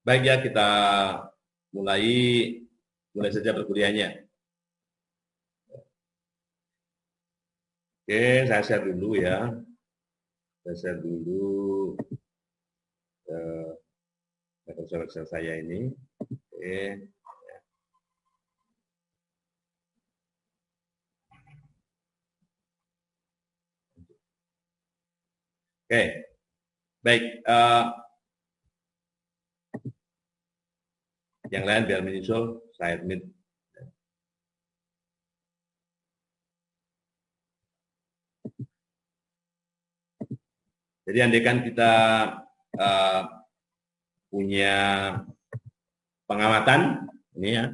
Baik ya, kita mulai saja perkuliahannya. Oke, saya share dulu ya. Saya share dulu Microsoft Excel saya ini. Oke. Oke, baik. Yang lain biar menyusul, saya admit. Jadi andaikan kita punya pengamatan ini ya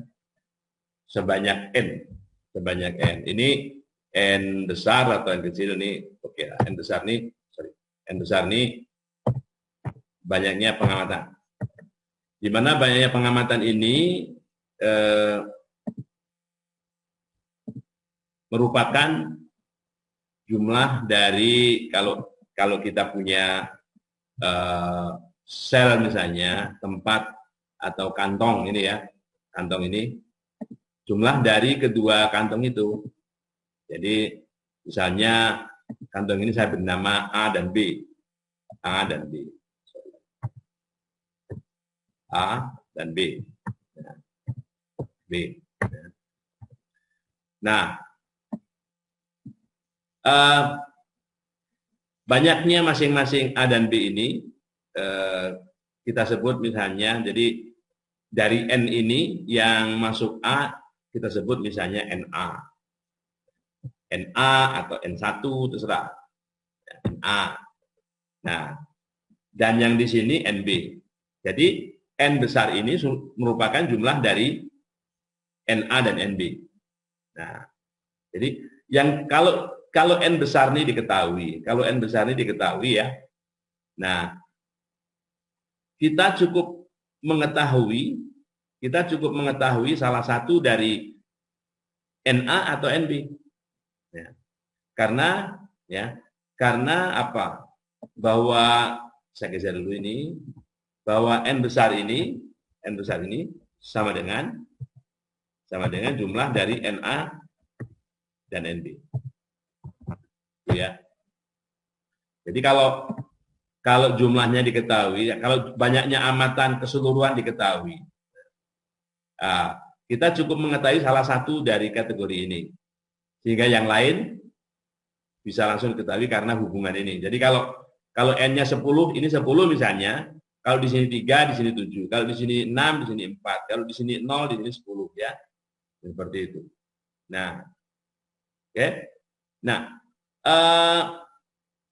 sebanyak n. Ini n besar atau n kecil ini oke. N besar ini banyaknya pengamatan. Di mana banyaknya pengamatan ini merupakan jumlah dari kalau kita punya sel misalnya, tempat atau kantong ini ya, kantong ini, jumlah dari kedua kantong itu. Jadi misalnya kantong ini saya beri nama A dan B. A dan B. A dan B. B. Nah, banyaknya masing-masing A dan B ini kita sebut misalnya, jadi dari N ini yang masuk A kita sebut misalnya NA. NA atau N1 terserah. NA. Nah, dan yang di sini NB. Jadi N besar ini merupakan jumlah dari NA dan NB. Nah, jadi yang kalau N besar ini diketahui, ya. Nah, kita cukup mengetahui salah satu dari NA atau NB. Ya. Karena apa? Bahwa saya geser dulu ini, bahwa N besar ini sama dengan jumlah dari NA dan NB. Ya. Jadi kalau jumlahnya diketahui, kalau banyaknya amatan keseluruhan diketahui, kita cukup mengetahui salah satu dari kategori ini, sehingga yang lain bisa langsung diketahui karena hubungan ini. Jadi kalau N-nya 10, ini 10 misalnya, kalau di sini 3, di sini 7, kalau di sini 6, di sini 4, kalau di sini 0, di sini 10 ya. Seperti itu. Nah, oke. Nah,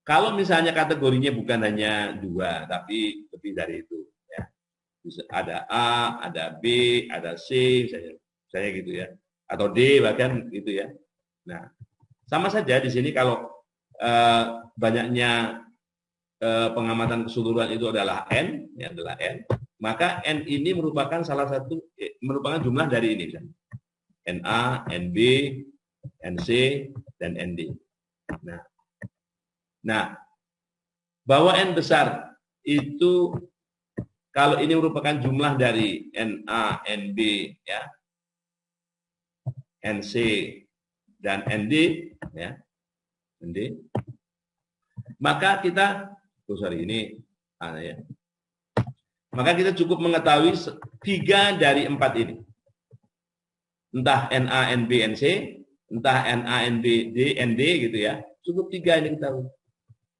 kalau misalnya kategorinya bukan hanya 2, tapi lebih dari itu ya. Bisa ada A, ada B, ada C, saya gitu ya. Atau D bahkan gitu ya. Nah, sama saja di sini kalau banyaknya pengamatan keseluruhan itu adalah N, ya adalah N, maka N ini merupakan salah satu merupakan jumlah dari ini, misalnya. NA, NB, NC, dan ND. Nah, bahwa N besar itu kalau ini merupakan jumlah dari NA, NB, ya, NC, dan ND, ya, ND, maka kita, maka kita cukup mengetahui 3 dari 4 ini. Entah NA, NB, NC, entah NA, NB, D, ND gitu ya. Cukup 3 ini kita tahu.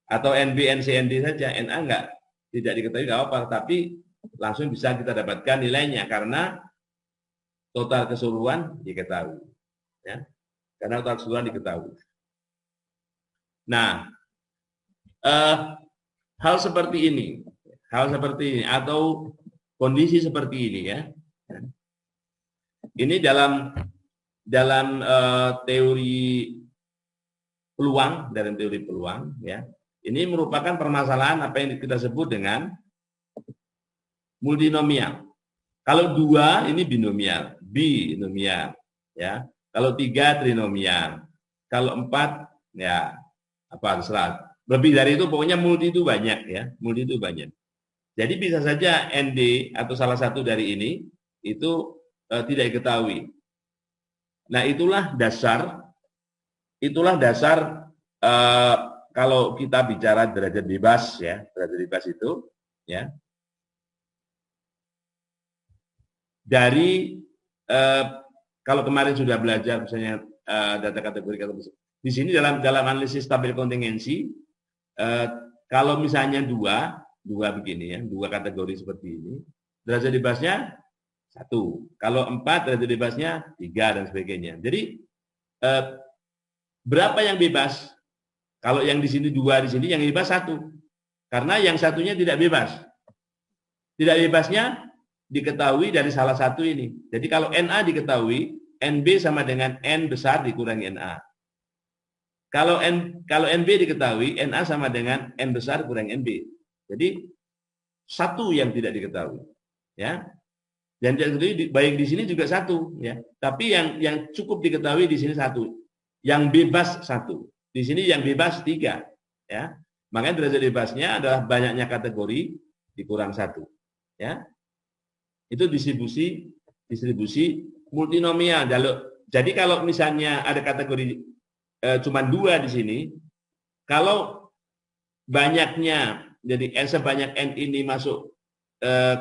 Atau NB, NC, ND saja. NA tidak diketahui nggak apa-apa, tapi langsung bisa kita dapatkan nilainya karena total keseluruhan diketahui. Ya. Karena total keseluruhan diketahui. Nah, hal seperti ini atau kondisi seperti ini ya. Ini dalam teori peluang, ya. Ini merupakan permasalahan apa yang kita sebut dengan multinomial. Kalau 2 ini binomial, ya. Kalau 3 trinomial. Kalau 4, ya apa terserah. Lebih dari itu pokoknya multi itu banyak ya, multi itu banyak. Jadi bisa saja ND atau salah satu dari ini itu tidak diketahui. Nah, itulah dasar eh, kalau kita bicara derajat bebas ya, derajat bebas itu ya dari kalau kemarin sudah belajar misalnya data kategori di sini dalam analisis tabel kontingensi kalau misalnya dua begini ya, dua kategori seperti ini, derajat bebasnya 1. Kalau 4 derajat bebasnya 3 dan sebagainya. Jadi berapa yang bebas? Kalau yang di sini 2, di sini yang bebas 1. Karena yang satunya tidak bebas. Tidak bebasnya diketahui dari salah satu ini. Jadi kalau NA diketahui, NB sama dengan N besar dikurangi NA. Kalau NB diketahui, NA sama dengan N besar kurang NB. Jadi satu yang tidak diketahui, ya. Dan baik di sini juga 1, ya. Tapi yang cukup diketahui di sini 1, yang bebas 1. Di sini yang bebas 3, ya. Makanya derajat bebasnya adalah banyaknya kategori dikurang 1, ya. Itu distribusi multinomial. Jadi kalau misalnya ada kategori cuma 2 di sini, kalau banyaknya, jadi N sebanyak N ini masuk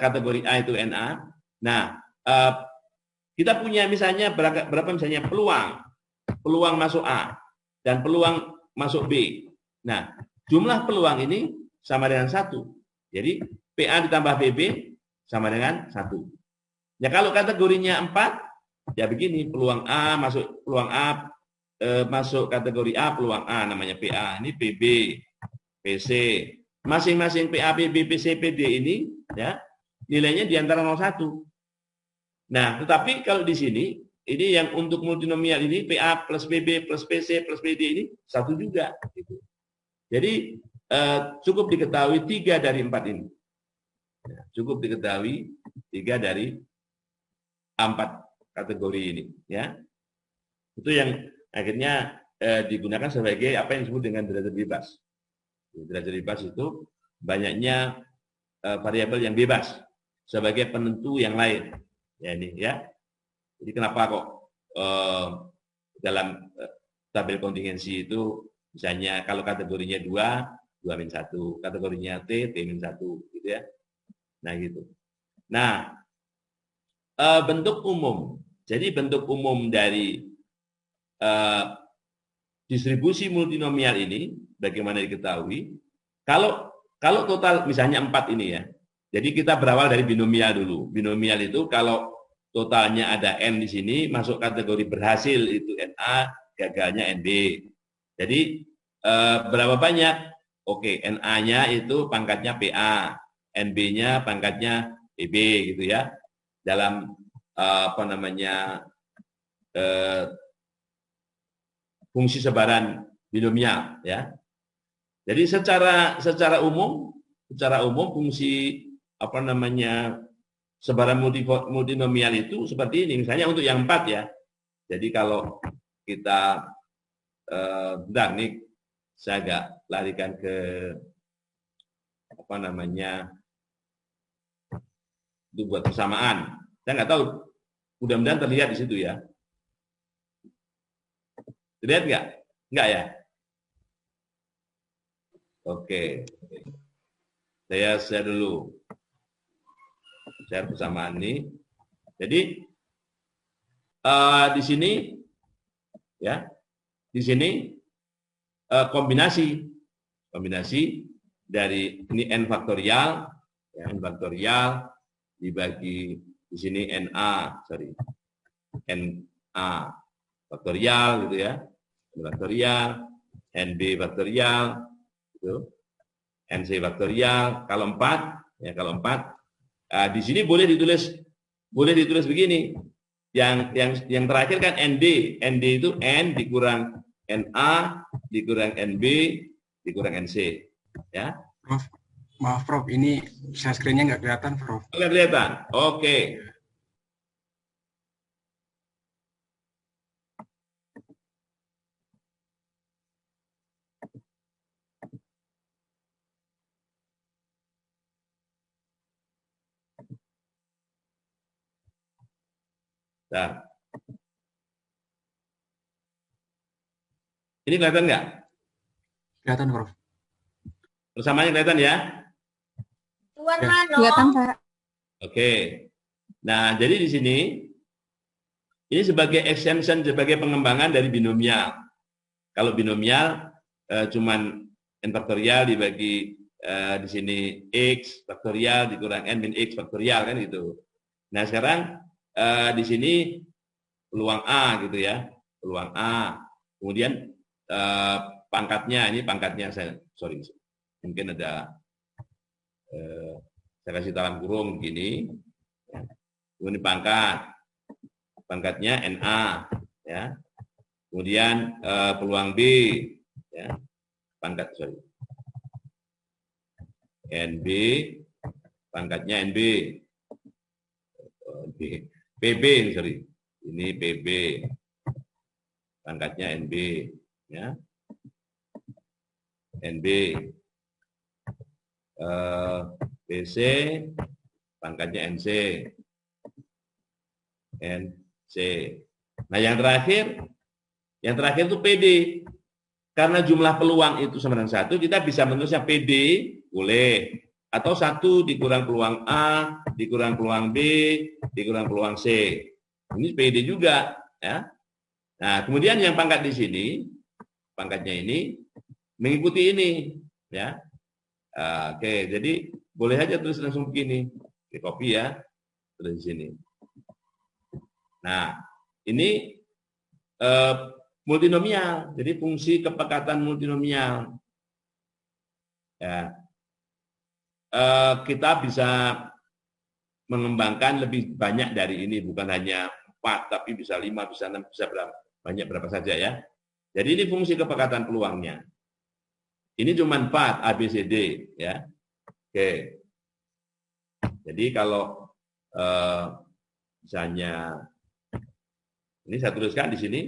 kategori A itu NA, nah kita punya misalnya berapa misalnya peluang masuk A dan peluang masuk B. Nah, jumlah peluang ini sama dengan 1. Jadi PA ditambah PB sama dengan 1. Ya kalau kategorinya 4, ya begini, peluang A masuk masuk kategori A, peluang A namanya PA, ini PB, PC. Masing-masing PA, PB, PC, PD ini ya nilainya di antara 0,1. Nah, tetapi kalau di sini ini yang untuk multinomial ini PA plus PB plus PC plus PD ini 1 juga gitu. Jadi cukup diketahui 3 dari 4 ini. Cukup diketahui 3 dari 4 kategori ini, ya. Itu yang akhirnya digunakan sebagai apa yang disebut dengan derajat bebas. Derajat bebas itu banyaknya variabel yang bebas sebagai penentu yang lain. Ya ini ya. Jadi kenapa kok dalam tabel kontingensi itu misalnya kalau kategorinya 2 min 1, kategorinya T min 1 gitu ya. Nah gitu. Nah, bentuk umum. Jadi bentuk umum dari distribusi multinomial ini bagaimana diketahui? Kalau total misalnya 4 ini ya. Jadi kita berawal dari binomial dulu. Binomial itu kalau totalnya ada N di sini masuk kategori berhasil itu NA, gagalnya NB. Jadi berapa banyak? Oke, NA-nya itu pangkatnya PA, NB-nya pangkatnya PB gitu ya. Dalam fungsi sebaran binomial ya. Jadi secara umum fungsi sebaran multinomial itu seperti ini. Misalnya untuk yang 4 ya. Jadi kalau kita bentar nih saya agak larikan ke itu buat persamaan. Saya nggak tahu, mudah-mudahan terlihat di situ ya. Terlihat nggak? Nggak ya? Oke. Saya share dulu. Share persamaan ini. Jadi di sini ya, di sini kombinasi dari ini n faktorial, ya, n faktorial dibagi di sini NA faktorial gitu ya, N faktorial, NB faktorial, gitu, NC faktorial. Kalau 4, di sini boleh ditulis begini. Yang terakhir kan ND itu N dikurang NA dikurang NB dikurang NC, ya. Prof, maaf Prof, ini share screen-nya nggak kelihatan, Prof. Nggak kelihatan? Oke. Nah, ini kelihatan nggak? Kelihatan, Prof. Persamanya kelihatan ya? Ya. Kelihatan, Pak. Oke. Nah, jadi di sini ini sebagai extension, sebagai pengembangan dari binomial. Kalau binomial cuman n faktorial dibagi di sini x faktorial dikurang n min x faktorial kan gitu. Nah, sekarang di sini peluang A gitu ya, peluang A. Kemudian pangkatnya, ini pangkatnya sorry, mungkin ada saya kasih dalam kurung begini. Ini pangkatnya NA, ya. Kemudian peluang B, ya, NB, pangkatnya NB, PB, sorry, ini PB, pangkatnya NB, ya, NB, BC, pangkatnya NC, NC. Nah, yang terakhir itu PD. Karena jumlah peluang itu sama dengan 1, kita bisa menulisnya PD, boleh. Atau 1 dikurang peluang A, dikurang peluang B, dikurang peluang C. Ini PD juga. Ya. Nah, kemudian yang pangkat di sini, pangkatnya ini, mengikuti ini. Ya. Oke, jadi boleh aja tulis langsung begini. Di copy ya, tulis di sini. Nah, ini multinomial, jadi fungsi kepekatan multinomial. Ya. Kita bisa mengembangkan lebih banyak dari ini, bukan hanya 4, tapi bisa 5, bisa 6, bisa berapa saja ya. Jadi ini fungsi kepekatan peluangnya. Ini cuma 4, A, B, C, D. Ya. Oke. Jadi kalau misalnya, ini saya tuliskan di sini,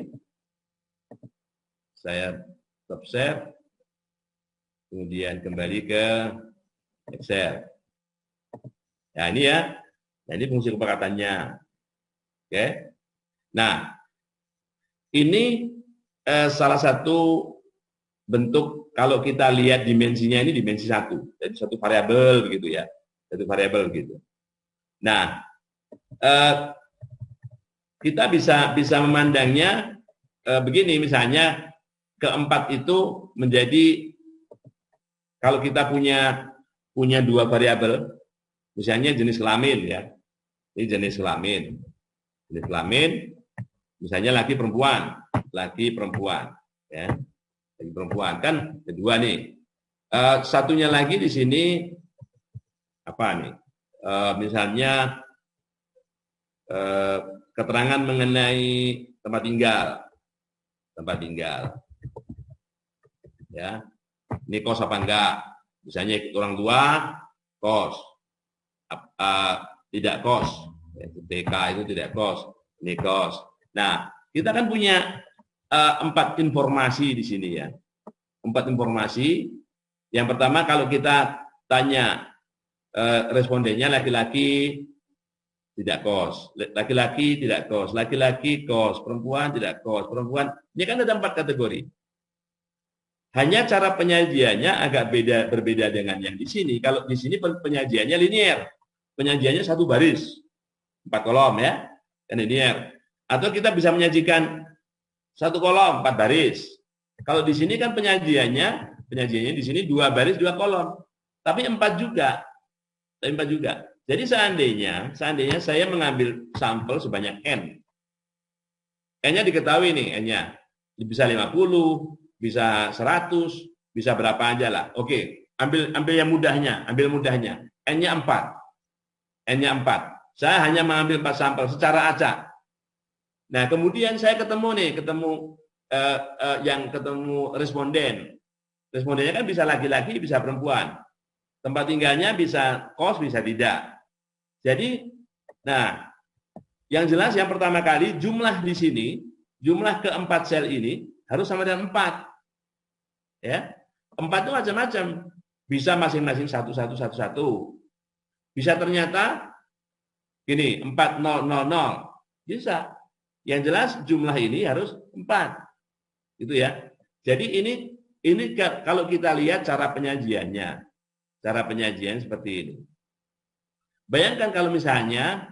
saya stop share, kemudian kembali ke Excel. Nah ini ya, nah ini fungsi kepekatannya. Oke. Nah, ini salah satu bentuk kalau kita lihat dimensinya ini dimensi 1, jadi satu variabel begitu ya, satu variabel begitu. Nah, kita bisa memandangnya begini, misalnya keempat itu menjadi, kalau kita punya 2 variabel, misalnya jenis kelamin ya, ini jenis kelamin, misalnya laki perempuan ya, laki perempuan kan kedua nih. Satunya lagi di sini apa nih? Misalnya keterangan mengenai tempat tinggal, ya, ini kos apa enggak, misalnya ikut orang tua, kos, tidak kos, TK itu tidak kos, ini kos. Nah, kita kan punya 4 informasi di sini ya, 4 informasi. Yang pertama kalau kita tanya respondennya laki-laki tidak kos, laki-laki tidak kos, laki-laki kos, perempuan tidak kos, perempuan. Ini kan ada 4 kategori. Hanya cara penyajiannya agak berbeda dengan yang di sini. Kalau di sini penyajiannya linear, penyajiannya 1 baris, 4 kolom ya, kan linear. Atau kita bisa menyajikan 1 kolom, 4 baris. Kalau di sini kan penyajiannya di sini 2 baris, 2 kolom, tapi 4 juga. Jadi seandainya saya mengambil sampel sebanyak N. N-nya diketahui nih, N-nya. Bisa 50, bisa 100, bisa berapa aja lah. Oke, ambil yang mudahnya, N-nya 4. Saya hanya mengambil 4 sampel secara acak. Nah, kemudian saya ketemu responden. Respondennya kan bisa laki-laki, bisa perempuan. Tempat tinggalnya bisa kos, bisa tidak. Jadi, nah, yang jelas yang pertama kali jumlah di sini, jumlah keempat sel ini harus sama dengan 4. Ya. 4 itu macam-macam. Bisa masing-masing 1. Bisa ternyata gini, 4000. Bisa. Yang jelas jumlah ini harus 4. Gitu ya. Jadi ini kalau kita lihat cara penyajiannya. Cara penyajian seperti ini. Bayangkan kalau misalnya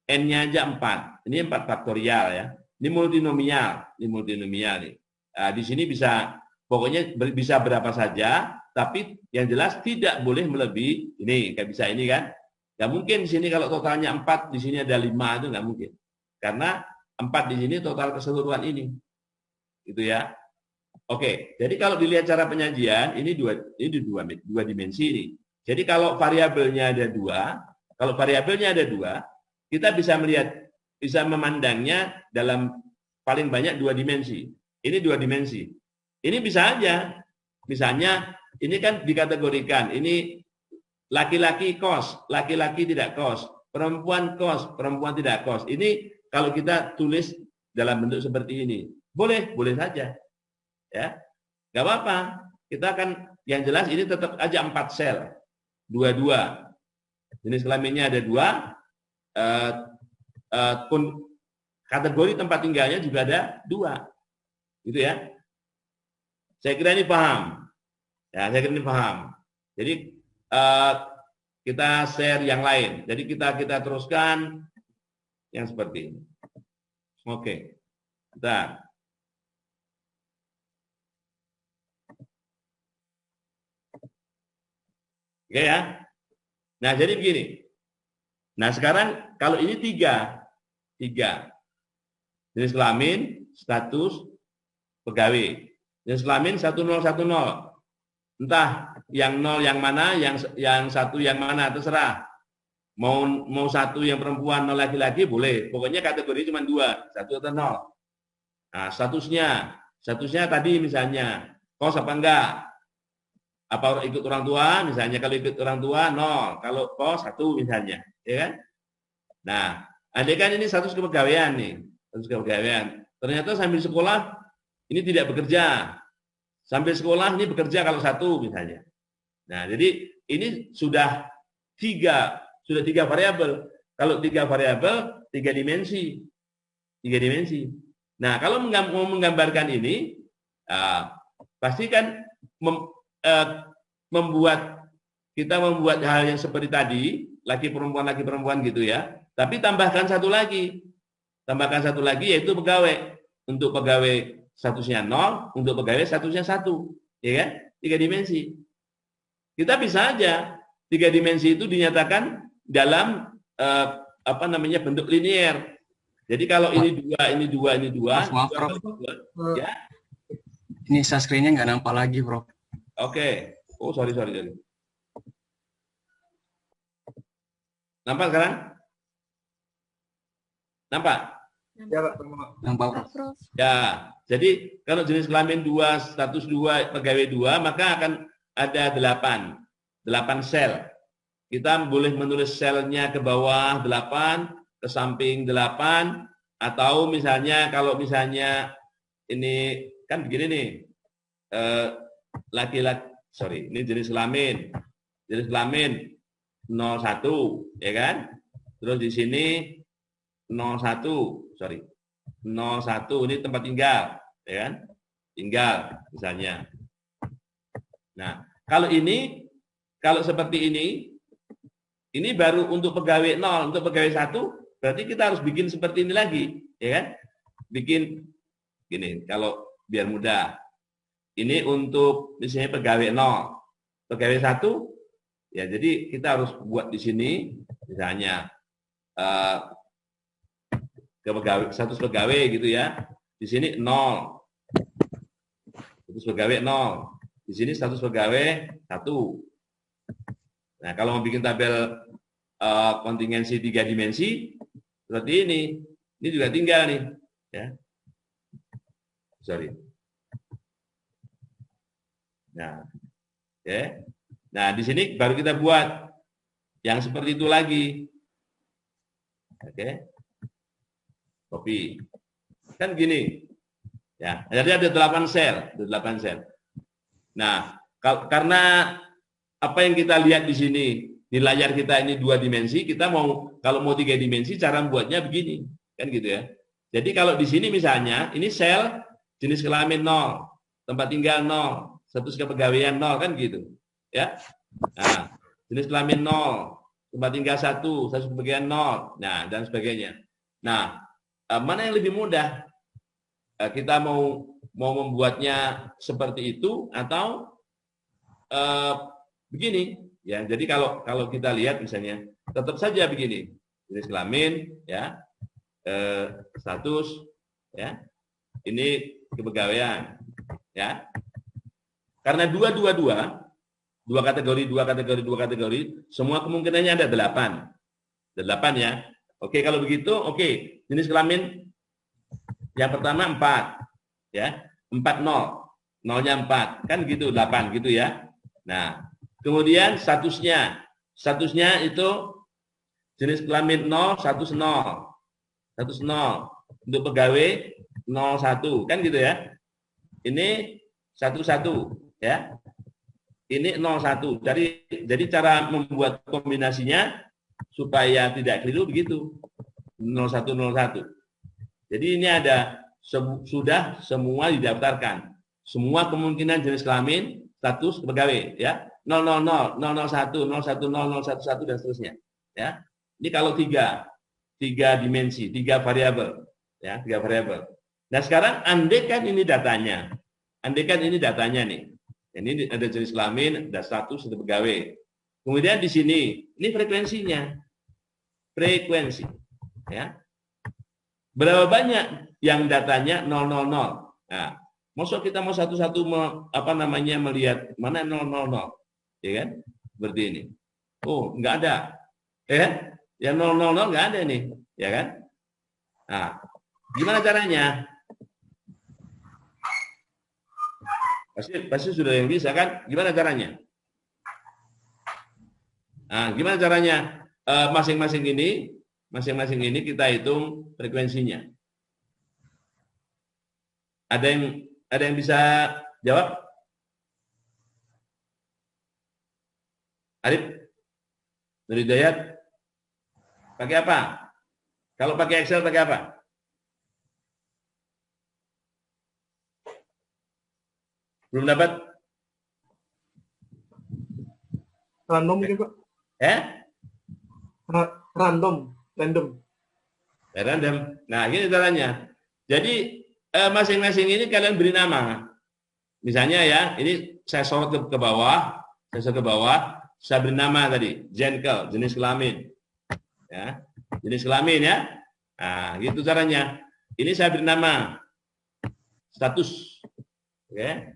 N-nya aja 4. Ini 4 faktorial ya. Ini multinomial. Ini multinomial nih. Nah, di sini bisa, pokoknya bisa berapa saja, tapi yang jelas tidak boleh melebihi ini. Kayak bisa ini kan. Nggak mungkin di sini kalau totalnya 4, di sini ada 5, itu nggak mungkin. Karena 4 di sini total keseluruhan ini. Gitu ya. Oke, jadi kalau dilihat cara penyajian, ini dua dimensi ini. Jadi kalau variabelnya ada 2, kalau variabelnya ada 2, kita bisa melihat, bisa memandangnya dalam paling banyak 2 dimensi. Ini 2 dimensi. Ini bisa aja, misalnya ini kan dikategorikan, ini laki-laki kos, laki-laki tidak kos, perempuan kos, perempuan tidak kos. Ini kalau kita tulis dalam bentuk seperti ini, boleh saja. Ya, nggak apa-apa. Kita akan, yang jelas ini tetap aja 4 sel, 2. Jenis kelaminnya ada 2, kategori tempat tinggalnya juga ada 2, gitu ya. Saya kira ini paham. Ya, saya kira ini paham. Jadi kita share yang lain. Jadi kita teruskan yang seperti ini. Oke, bentar. Oke ya. Nah, jadi begini. Nah, sekarang kalau ini 3. Jenis kelamin, status, pegawai. Jenis kelamin 1010. Entah yang 0 yang mana, yang 1 yang mana, terserah. Mau 1 yang perempuan, 0 laki-laki, boleh. Pokoknya kategori cuma 2, 1 atau 0. Nah, statusnya tadi misalnya, kos apa enggak? Apa ikut orang tua, misalnya kalau ikut orang tua 0, kalau kos 1 misalnya, ya kan? Nah, andai kan ini status kepegawaian nih, status kepegawaian. Ternyata sambil sekolah ini tidak bekerja, sambil sekolah ini bekerja kalau 1 misalnya. Nah, jadi ini sudah 3 variabel. Kalau 3 variabel, 3 dimensi. Nah, kalau mau menggambarkan ini, pasti kan membuat hal yang seperti tadi, laki perempuan gitu ya. Tapi tambahkan satu lagi yaitu pegawai. Untuk pegawai statusnya 0, untuk pegawai statusnya 1, ya kan? 3 dimensi. Kita bisa aja 3 dimensi itu dinyatakan dalam bentuk linier. Jadi kalau ini 2, Maaf, Prof. Ya. Ini share screen-nya nggak nampak lagi, Prof. Oke. Oh, sorry. Nampak sekarang? Nampak? Ya, Pak. Nampak, Prof. Ya, jadi kalau jenis kelamin 2, status 2, pegawai 2, maka akan ada 8 sel. Kita boleh menulis selnya ke bawah 8, ke samping 8, atau misalnya kalau misalnya ini kan begini nih, ini jenis kelamin 01, ya kan? Terus di sini 01 ini tempat tinggal, ya kan? Tinggal misalnya. Nah, kalau seperti ini baru untuk pegawai 0, untuk pegawai 1, berarti kita harus bikin seperti ini lagi, ya kan? Bikin gini, kalau biar mudah. Ini untuk misalnya pegawai 0, pegawai 1, ya jadi kita harus buat di sini, misalnya status pegawai gitu ya. Di sini 0. Status pegawai 0. Di sini status pegawai 1. Nah, kalau mau bikin tabel kontingensi 3 dimensi seperti ini juga tinggal nih, ya. Sorry. Nah, ya. Nah, di sini baru kita buat yang seperti itu lagi. Oke. Copy. Kan gini. Ya, jadi ada 8 sel, Nah, karena apa yang kita lihat di sini di layar kita ini 2 dimensi, kita kalau mau 3 dimensi cara membuatnya begini. Kan gitu ya. Jadi kalau di sini misalnya, ini sel jenis kelamin 0, tempat tinggal 0, status kepegawaian 0, kan gitu. Ya. Nah, jenis kelamin 0, tempat tinggal 1, status kepegawaian 0, nah dan sebagainya. Nah, mana yang lebih mudah? Kita mau membuatnya seperti itu atau begini ya. Jadi kalau kita lihat misalnya tetap saja begini, jenis kelamin ya, status ya, ini kepegawaian ya, karena dua kategori, semua kemungkinannya ada 8 ya. Oke, kalau begitu oke, jenis kelamin yang pertama 4 ya, 4 0, nolnya 4 kan gitu, 8 gitu ya. Nah, kemudian statusnya itu jenis kelamin 0, status 0. Status 0. Untuk pegawai 01 kan gitu ya. Ini 11 ya. Ini 01. Jadi cara membuat kombinasinya supaya tidak keliru begitu. 0101. Jadi ini ada sudah semua didaftarkan. Semua kemungkinan jenis kelamin, status pegawai ya. 000, 001, 010, 011 dan seterusnya ya. Ini kalau tiga dimensi, 3 variabel ya, 3 variabel. Nah, sekarang andaikan ini datanya. Andaikan ini datanya nih. Ini ada jenis kelamin, ada status, ada pegawai. Kemudian di sini, ini frekuensinya. Frekuensi ya. Berapa banyak yang datanya 000? Nah, maksud kita mau satu-satu melihat mana 000, ya kan? Seperti ini. Oh, enggak ada. Ya, yang 000 enggak ada nih, ya kan? Nah, gimana caranya? Pasti sudah yang bisa kan? Gimana caranya? Nah, gimana caranya? Masing-masing ini kita hitung frekuensinya. Ada yang bisa jawab? Arif? Dari Dayat? Pakai apa? Kalau pakai Excel pakai apa? Belum dapat? Random mungkin, Pak. Random. Nah, gini caranya. Jadi masing-masing ini kalian beri nama. Misalnya ya, ini saya sorot ke bawah, saya beri nama tadi, Jenkel, jenis kelamin. Ya, jenis kelamin ya. Nah, gitu caranya. Ini saya beri nama status. Oke.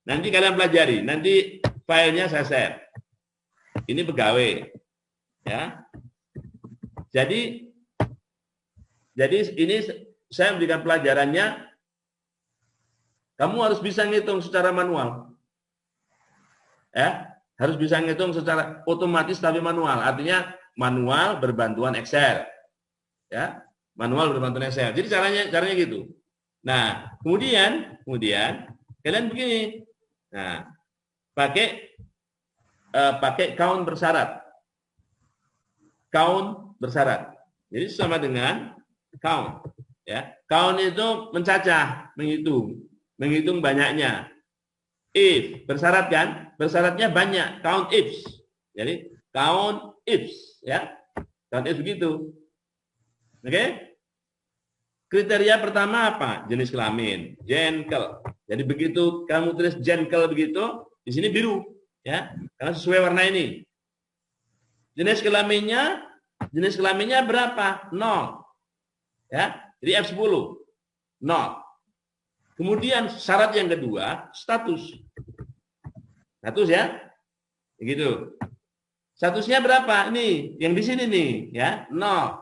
Nanti kalian pelajari, nanti filenya saya share. Ini pegawai. Ya. Jadi ini saya memberikan pelajarannya, kamu harus bisa ngitung secara manual. Ya, harus bisa ngitung secara otomatis tapi manual. Artinya manual berbantuan Excel. Ya, manual berbantuan Excel. Jadi caranya gitu. Nah, kemudian kalian begini. Nah, pakai count bersyarat. Count bersyarat. Jadi sama dengan count. Ya, count itu mencacah, menghitung banyaknya. If bersyarat kan, bersyaratnya banyak. Count ifs. Jadi count ifs, ya. Count ifs begitu. Oke? Kriteria pertama apa? Jenis kelamin, Jenkel. Jadi begitu kamu tulis Jenkel begitu, di sini biru, ya. Karena sesuai warna ini. Jenis kelaminnya berapa? 0. Ya, jadi F10. 0. Kemudian syarat yang kedua, status. Status ya. Begitu. Statusnya berapa? Ini, yang di sini nih, ya. 0.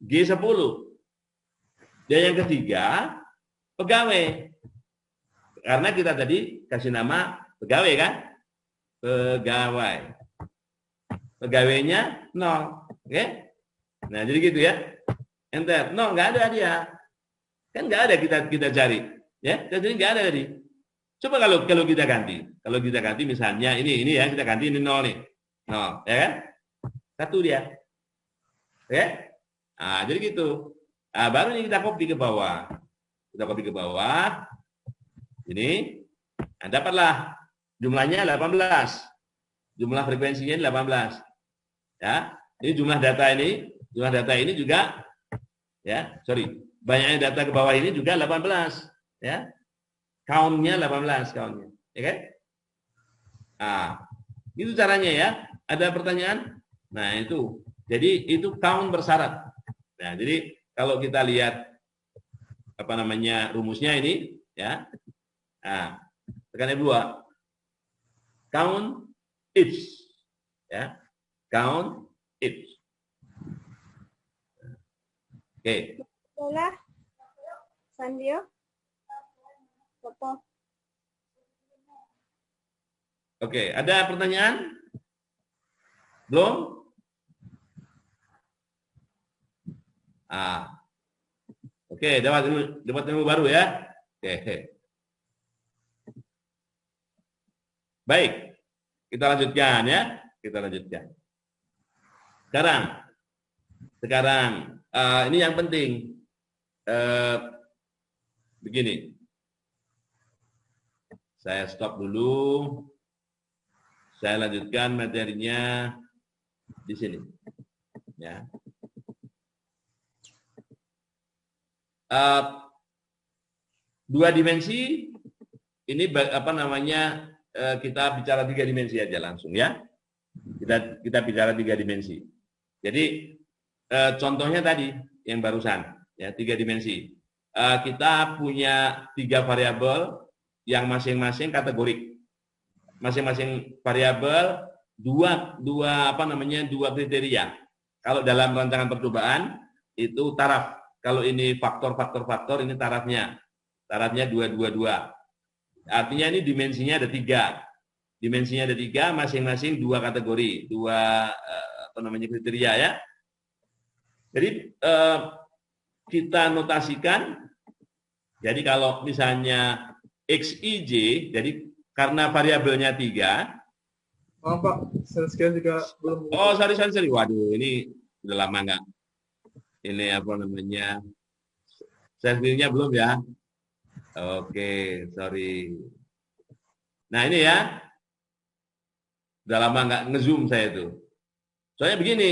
G10. Dan yang ketiga, pegawai. Karena kita tadi kasih nama pegawai kan? Pegawai. Pegawainya 0. Oke? Nah, jadi gitu ya. Enter. 0, nggak ada dia. Kan nggak ada kita cari. Ya, jadi nggak ada tadi. Coba kalau kita ganti. Kalau kita ganti misalnya ini ya, kita ganti ini 0 nih. 0, ya kan? 1 dia. Oke? Nah, jadi gitu. Nah, baru ini kita copy ke bawah. Kita copy ke bawah. Ini. Nah, dapatlah jumlahnya 18. Jumlah frekuensinya 18. Ya. Ini jumlah data ini. Jumlah data ini juga, ya, sorry. Banyaknya data ke bawah ini juga 18. Ya. Count-nya 18. Count-nya. Ya kan? Nah, itu caranya ya. Ada pertanyaan? Nah, itu. Jadi, itu count bersyarat. Nah, jadi kalau kita lihat apa namanya rumusnya ini, ya. Nah, tekan F2. Count each, ya. Count each. Oke. Bola, Sandio, Popo. Oke, ada pertanyaan? Belum? Oke, dapat ilmu baru ya. Oke. Baik, kita lanjutkan ya. Kita lanjutkan. Sekarang ini yang penting. Begini. Saya stop dulu. Saya lanjutkan materinya di sini. Ya. Dua dimensi ini apa namanya kita bicara 3 dimensi aja langsung ya. Kita bicara 3 dimensi. Jadi contohnya tadi yang barusan ya 3 dimensi. Kita punya 3 variabel yang masing-masing kategorik. Masing-masing variabel dua kriteria. Kalau dalam rancangan percobaan itu taraf. Kalau ini faktor, ini tarafnya. Tarafnya 222. Artinya ini dimensinya ada 3. Dimensinya ada 3, masing-masing 2 kategori, 2 kriteria ya. Jadi kita notasikan. Jadi kalau misalnya XIJ, jadi karena variabelnya 3. Maaf Pak, sekian juga belum. Oh, sorry. Waduh, ini udah lama nggak. Ini apa namanya? Share-nya belum ya? Oke, sorry. Nah ini ya, udah lama nggak nge-zoom saya itu. Soalnya begini,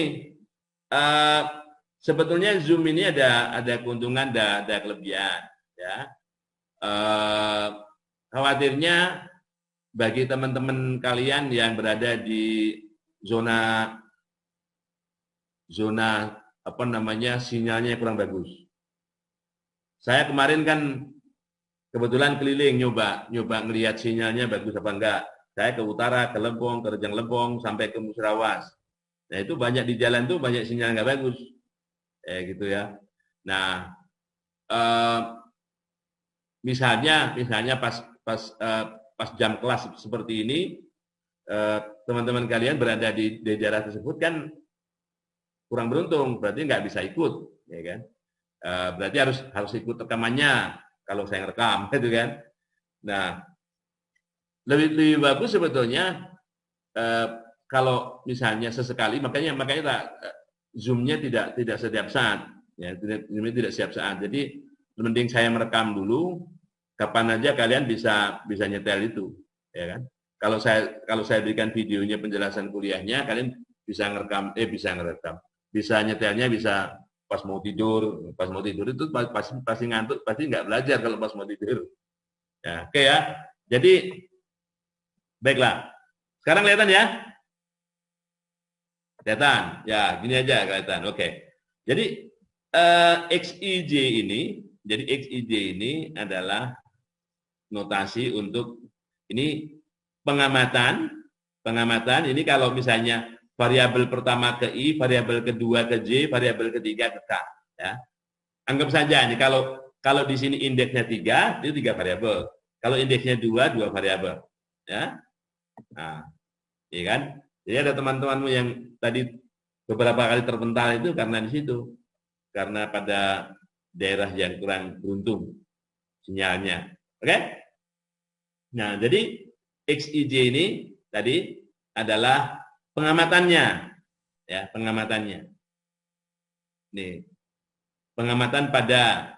sebetulnya zoom ini ada keuntungan, ada kelebihan. Ya. Khawatirnya bagi teman-teman kalian yang berada di zona apa namanya sinyalnya kurang bagus. Saya kemarin kan kebetulan keliling nyoba ngelihat sinyalnya bagus apa enggak. Saya ke utara, ke Lempong, ke Rejang Lempong, sampai ke Musrawas. Nah itu banyak di jalan tuh banyak sinyal nggak bagus, gitu ya. Nah misalnya pas jam kelas seperti ini, teman-teman kalian berada di daerah tersebut kan kurang beruntung, berarti nggak bisa ikut, ya kan? Berarti harus ikut rekamannya kalau saya rekam, gitu kan? Nah, lebih bagus sebetulnya kalau misalnya sesekali, makanya zoomnya tidak setiap saat, ya tidak setiap saat. Jadi mending saya merekam dulu, kapan aja kalian bisa nyetel itu, ya kan? Kalau saya berikan videonya penjelasan kuliahnya, kalian bisa ngerekam. Bisa nyetelnya bisa pas mau tidur itu pasti ngantuk, pasti nggak belajar kalau pas mau tidur. Ya, oke ya. Jadi baiklah. Sekarang kelihatan ya? Kelihatan. Ya, gini aja kelihatan. Oke. Jadi XIJ ini adalah notasi untuk ini pengamatan ini kalau misalnya variabel pertama ke I, variabel kedua ke J, variabel ketiga ke K. Ya. Anggap saja ini kalau di sini indeksnya 3, itu 3 variabel. Kalau indeksnya 2 variabel. Ya. Nah, iya kan? Jadi ada teman-temanmu yang tadi beberapa kali terpental itu karena di situ. Karena pada daerah yang kurang beruntung sinyalnya. Oke? Nah, jadi XIJ ini tadi adalah pengamatannya, ya pengamatannya. Nih, Pengamatan pada.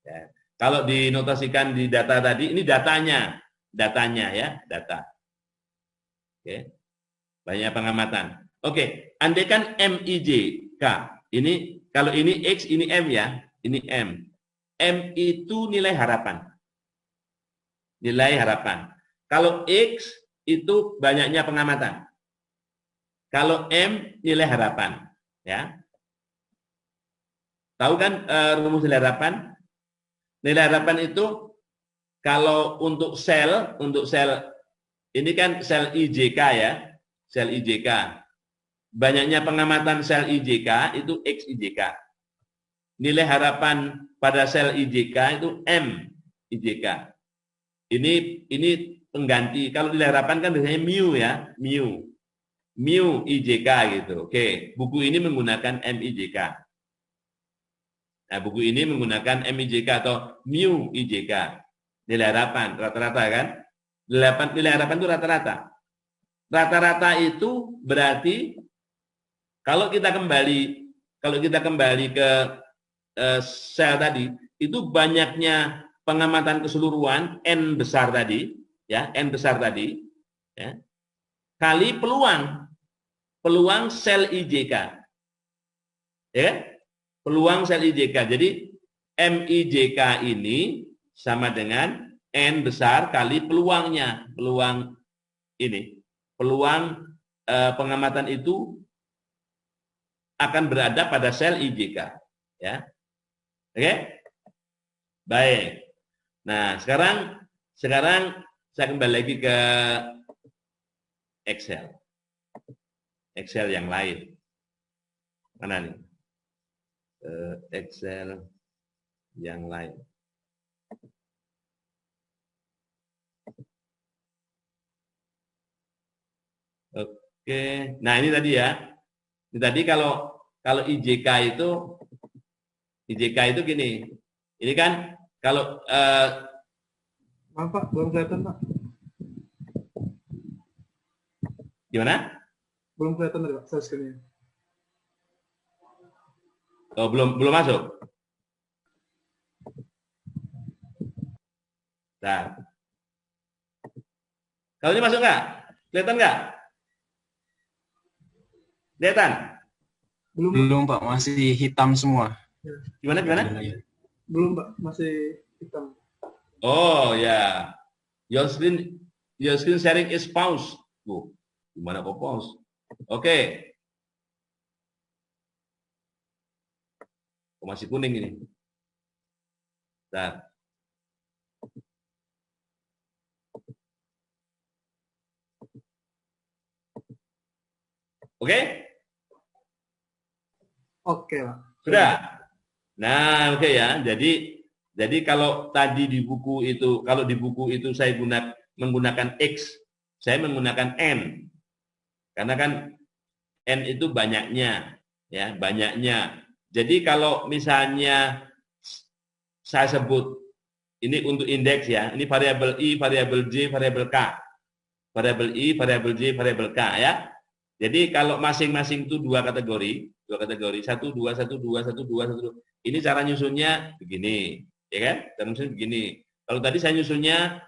Ya. Kalau dinotasikan di data tadi, ini datanya ya, data. Oke. Banyak pengamatan. Oke, andaikan MIJK. Ini kalau ini X, ini M ya, ini M. M itu nilai harapan. Nilai harapan. Kalau X itu banyaknya pengamatan. Kalau M nilai harapan, ya. Tahu kan rumus nilai harapan? Nilai harapan itu kalau untuk sel ini kan sel IJK ya, sel IJK. Banyaknya pengamatan sel IJK itu X IJK. Nilai harapan pada sel IJK itu M IJK. Ini pengganti. Kalau nilai harapan kan biasanya mu ya, mu IJK gitu. Oke, buku ini menggunakan MIJK. Nah, buku ini menggunakan MIJK atau mu IJK. Nilai harapan rata-rata kan? Nilai harapan itu rata-rata. Rata-rata itu berarti kalau kita kembali ke sel tadi, itu banyaknya pengamatan keseluruhan N besar tadi, ya, N besar tadi, ya, kali peluang sel IJK. Ya, peluang sel IJK. Jadi MIJK ini sama dengan N besar kali peluangnya. Peluang ini. Peluang pengamatan itu akan berada pada sel IJK. Ya. Oke? Baik. Nah, sekarang saya kembali lagi ke Excel. Excel yang lain. Mana nih? Excel yang lain. Oke. Nah, ini tadi ya. Ini tadi kalau IJK itu gini. Ini kan kalau Maaf Pak, belum kelihatan Pak. gimana? Belum kelihatan tadi Pak, share screen-nya. Oh, belum masuk. Nah. Kalau ini masuk nggak? Kelihatan nggak? Kelihatan? Belum Pak, masih hitam semua. Gimana? Belum Pak, masih hitam. Oh ya, your screen sharing is pause. Gimana kok pause? Oke. Masih kuning ini. Bentar. Oke? Oke Pak. Sudah. Nah, oke ya. Jadi kalau tadi di buku itu saya menggunakan X, saya menggunakan N. Karena kan N itu banyaknya, ya, banyaknya. Jadi kalau misalnya saya sebut ini untuk indeks ya, ini variabel I, variabel J, variabel K. Variabel I, variabel J, variabel K ya. Jadi kalau masing-masing itu dua kategori, 1, 2, 1, 2, 1, 2, 1, 2. Ini cara nyusunnya begini, ya kan? Cara nyusun begini. Kalau tadi saya nyusunnya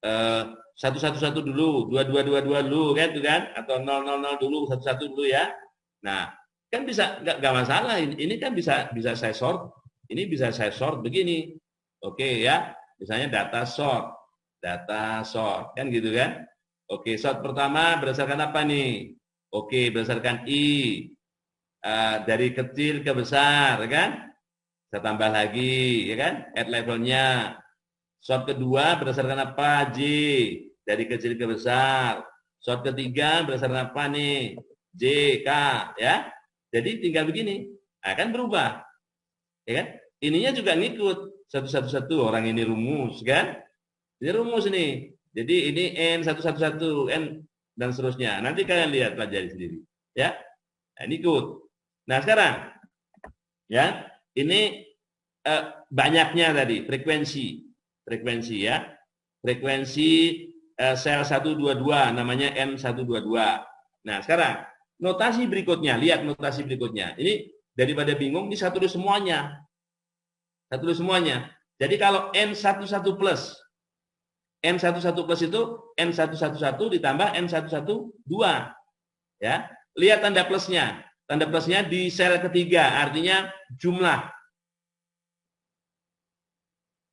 1, 1, 1 dulu, 2, 2, 2, 2 dulu, kan, itu kan? Atau 0, 0, 0 dulu, 1, 1 dulu ya. Nah, kan bisa nggak masalah. Ini kan bisa saya sort. Ini bisa saya sort begini. Oke ya, misalnya data sort, kan gitu kan? Oke, sort pertama berdasarkan apa nih? Oke, berdasarkan I, dari kecil ke besar, kan? Saya tambah lagi, ya kan? Add levelnya. Sort kedua berdasarkan apa? J, dari kecil ke besar. Sort ketiga berdasarkan apa nih? J, K, ya? Jadi tinggal begini, akan berubah, ya kan? Ininya juga ngikut 1, 1, 1. Orang ini rumus, kan? Ini rumus nih. Jadi ini N 1, 1, 1, N dan seterusnya. Nanti kalian lihat pelajari sendiri, ya. Nah, ini ikut. Nah sekarang, ya, ini banyaknya tadi frekuensi ya, frekuensi sel 122 namanya N122. Nah sekarang notasi berikutnya, lihat notasi berikutnya. Ini daripada bingung, ini saya tulis semuanya. Saya tulis semuanya. Jadi kalau N11 plus, N11 plus itu N111 ditambah N112. Ya. Lihat tanda plusnya. Tanda plusnya di sel ketiga, artinya jumlah.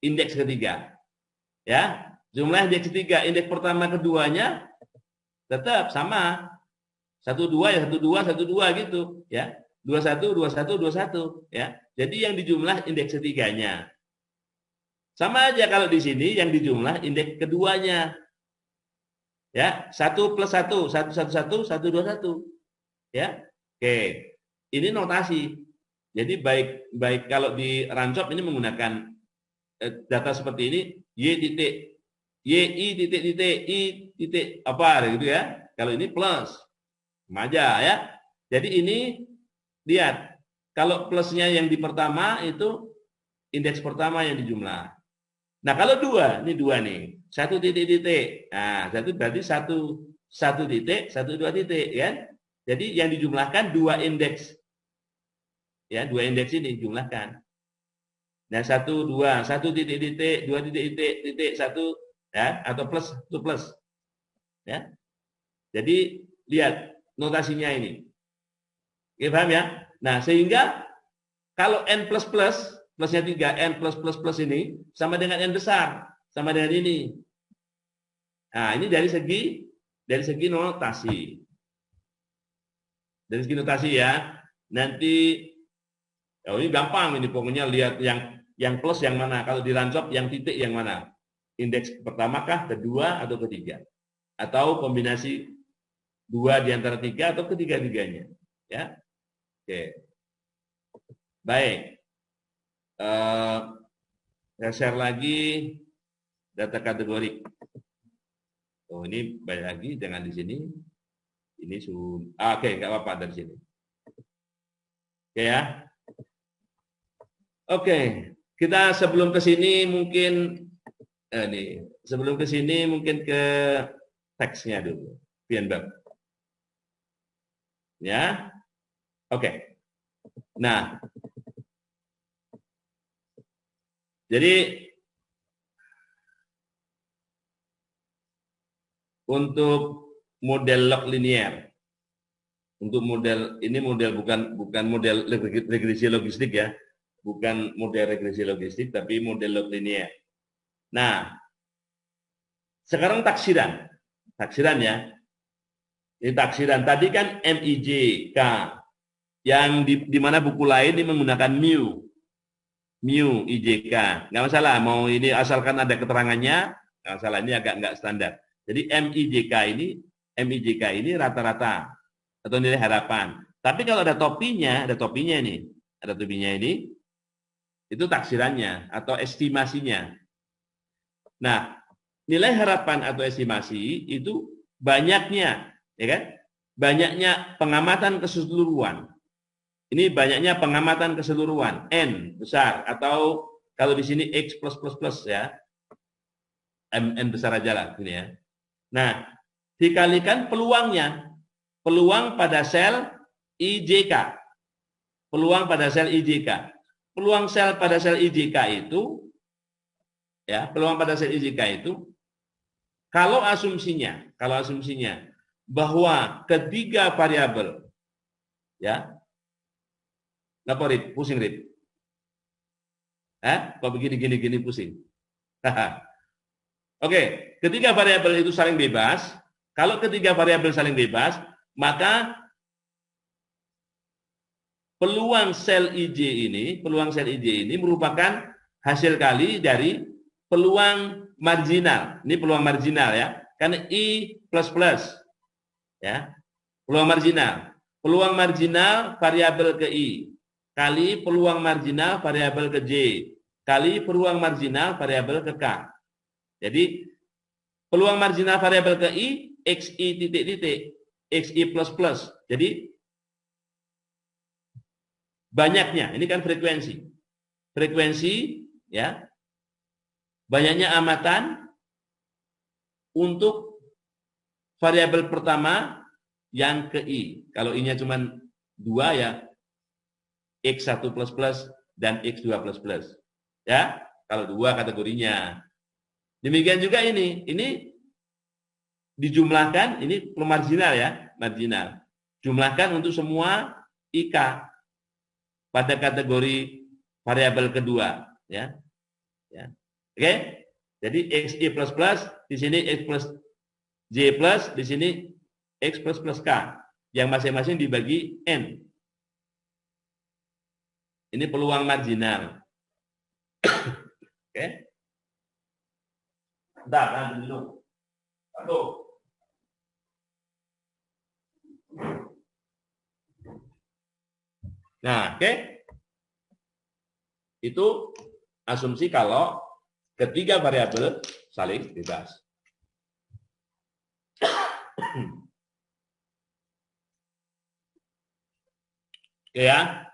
Indeks ketiga. Ya. Jumlah indeks ketiga, indeks pertama keduanya tetap sama. 12 ya 12 gitu, ya. 21 21 21, ya. Jadi yang dijumlah indeks ketiganya. Sama aja kalau di sini yang dijumlah indeks keduanya. Ya, 1 plus 1, 111, 121. Ya. Oke. Ini notasi. Jadi baik kalau di Rancop ini menggunakan data seperti ini, Y titik, YI titik titik, I titik apa gitu ya. Kalau ini plus. Sama aja ya. Jadi ini lihat, kalau plusnya yang di pertama itu indeks pertama yang dijumlah. Nah, kalau dua, ini dua nih. 1 titik-titik. Nah, satu berarti satu titik, 2 titik, kan? Jadi yang dijumlahkan dua indeks. Ya, dua indeks ini dijumlahkan. Nah, 1 titik-titik, 2 titik-titik, 1 ya, atau plus, itu plus. Ya. Jadi lihat notasinya ini. Oke, paham ya? Nah, sehingga kalau N++, plusnya 3, N plus ini sama dengan N besar, sama dengan ini. Nah, ini dari segi notasi. Dari segi notasi ya. Nanti, oh ini gampang ini pokoknya lihat yang plus yang mana. Kalau di Rancop yang titik yang mana. Indeks pertama kah, kedua, atau ketiga. Atau kombinasi 2 di antara 3 atau ketiga-tiganya. Ya. Oke. Baik. Saya share lagi data kategori. Oh, ini balik lagi, jangan di sini. Ini oke, nggak apa-apa dari sini. Oke ya. Oke, kita sebelum ke sini mungkin sebelum ke sini mungkin ke teksnya dulu. Bienbab. Ya. Oke. Nah, jadi untuk model log linear, untuk model ini bukan model regresi logistik ya, bukan model regresi logistik, tapi model log linear. Nah, sekarang taksiran ya, ini taksiran. Tadi kan MIJK, yang di mana buku lain ini menggunakan mu IJK, nggak masalah. Mau ini asalkan ada keterangannya, nggak masalah. Ini agak nggak standar. Jadi MIJK ini rata-rata atau nilai harapan. Tapi kalau ada topinya ini, itu taksirannya atau estimasinya. Nah, nilai harapan atau estimasi itu banyaknya, ya kan? Banyaknya pengamatan keseluruhan. Ini banyaknya pengamatan keseluruhan, N besar, atau kalau di sini X plus ya, N besar aja lah, ini ya. Nah, dikalikan peluangnya, peluang pada sel IJK, peluang pada sel IJK, peluang sel pada sel IJK itu, ya, peluang pada sel IJK itu, kalau asumsinya bahwa ketiga variabel, ya. Kenapa Rip? Pusing Rip? Kok begini pusing? Oke, ketiga variabel itu saling bebas. Kalau ketiga variabel saling bebas, maka peluang sel IJ ini merupakan hasil kali dari peluang marginal. Ini peluang marginal ya, karena I plus ya, peluang marginal. Peluang marginal variabel ke I kali peluang marginal variabel ke J kali peluang marginal variabel ke K. Jadi peluang marginal variabel ke I XI titik-titik, XI plus. Jadi banyaknya, ini kan frekuensi ya, banyaknya amatan untuk variabel pertama yang ke I. Kalau I-nya cuma 2 ya, X1 plus dan X2 plus. Ya, kalau 2 kategorinya. Demikian juga ini dijumlahkan, ini marginal ya, marginal. Jumlahkan untuk semua IK pada kategori variabel kedua, ya. Ya. Oke? Jadi XI plus plus, di sini X plus J plus, di sini X plus plus K, yang masing-masing dibagi N. Ini peluang marginal. Oke? Bentar, nanti dulu. Satu. Nah, oke? Itu asumsi kalau ketiga variabel saling bebas. Oke ya?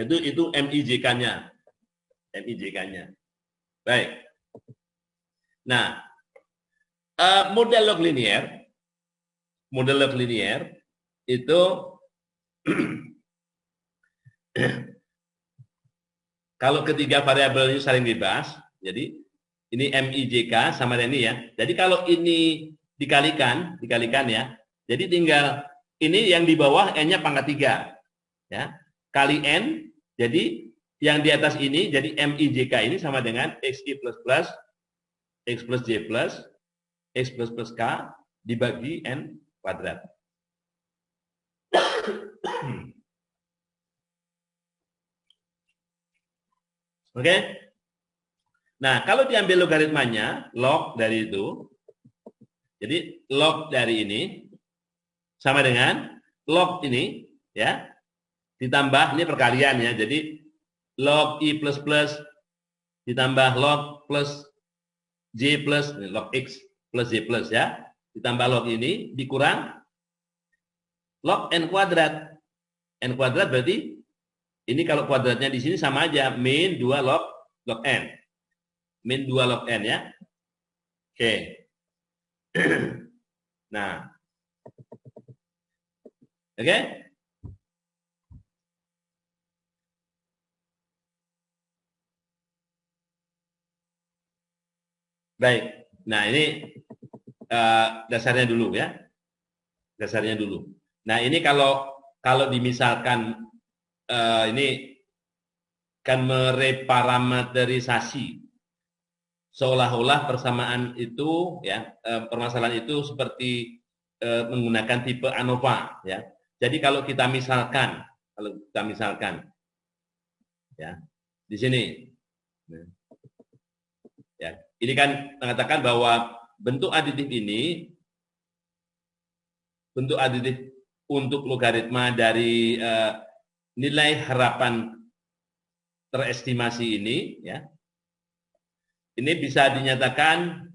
Itu MIJK-nya. MIJK-nya. Baik. Nah, model log linear itu kalau ketiga variabel ini saling bebas, jadi ini MIJK sama dengan ini ya. Jadi kalau ini dikalikan ya. Jadi tinggal ini yang di bawah N-nya pangkat 3. Ya. Kali N, jadi yang di atas ini, jadi MIJK ini sama dengan XI plus plus, X plus J plus, X plus plus K dibagi N kuadrat. Oke? Nah, kalau diambil logaritmanya, log dari itu, jadi log dari ini sama dengan log ini, ya, ditambah, ini perkalian ya, jadi log I plus plus ditambah log plus J plus, log X plus J plus ya, ditambah log ini dikurang log N kuadrat. N kuadrat berarti ini kalau kuadratnya di sini sama aja, min 2 log N. Min 2 log N ya. Oke. Nah. Oke? Baik. Nah, ini dasarnya dulu ya. Dasarnya dulu. Nah, ini kalau dimisalkan ini kan mereparameterisasi seolah-olah persamaan itu ya, permasalahan itu seperti menggunakan tipe ANOVA ya. Jadi kalau kita misalkan ya di sini ya, ini kan mengatakan bahwa bentuk aditif untuk logaritma dari nilai harapan terestimasi ini ya, ini bisa dinyatakan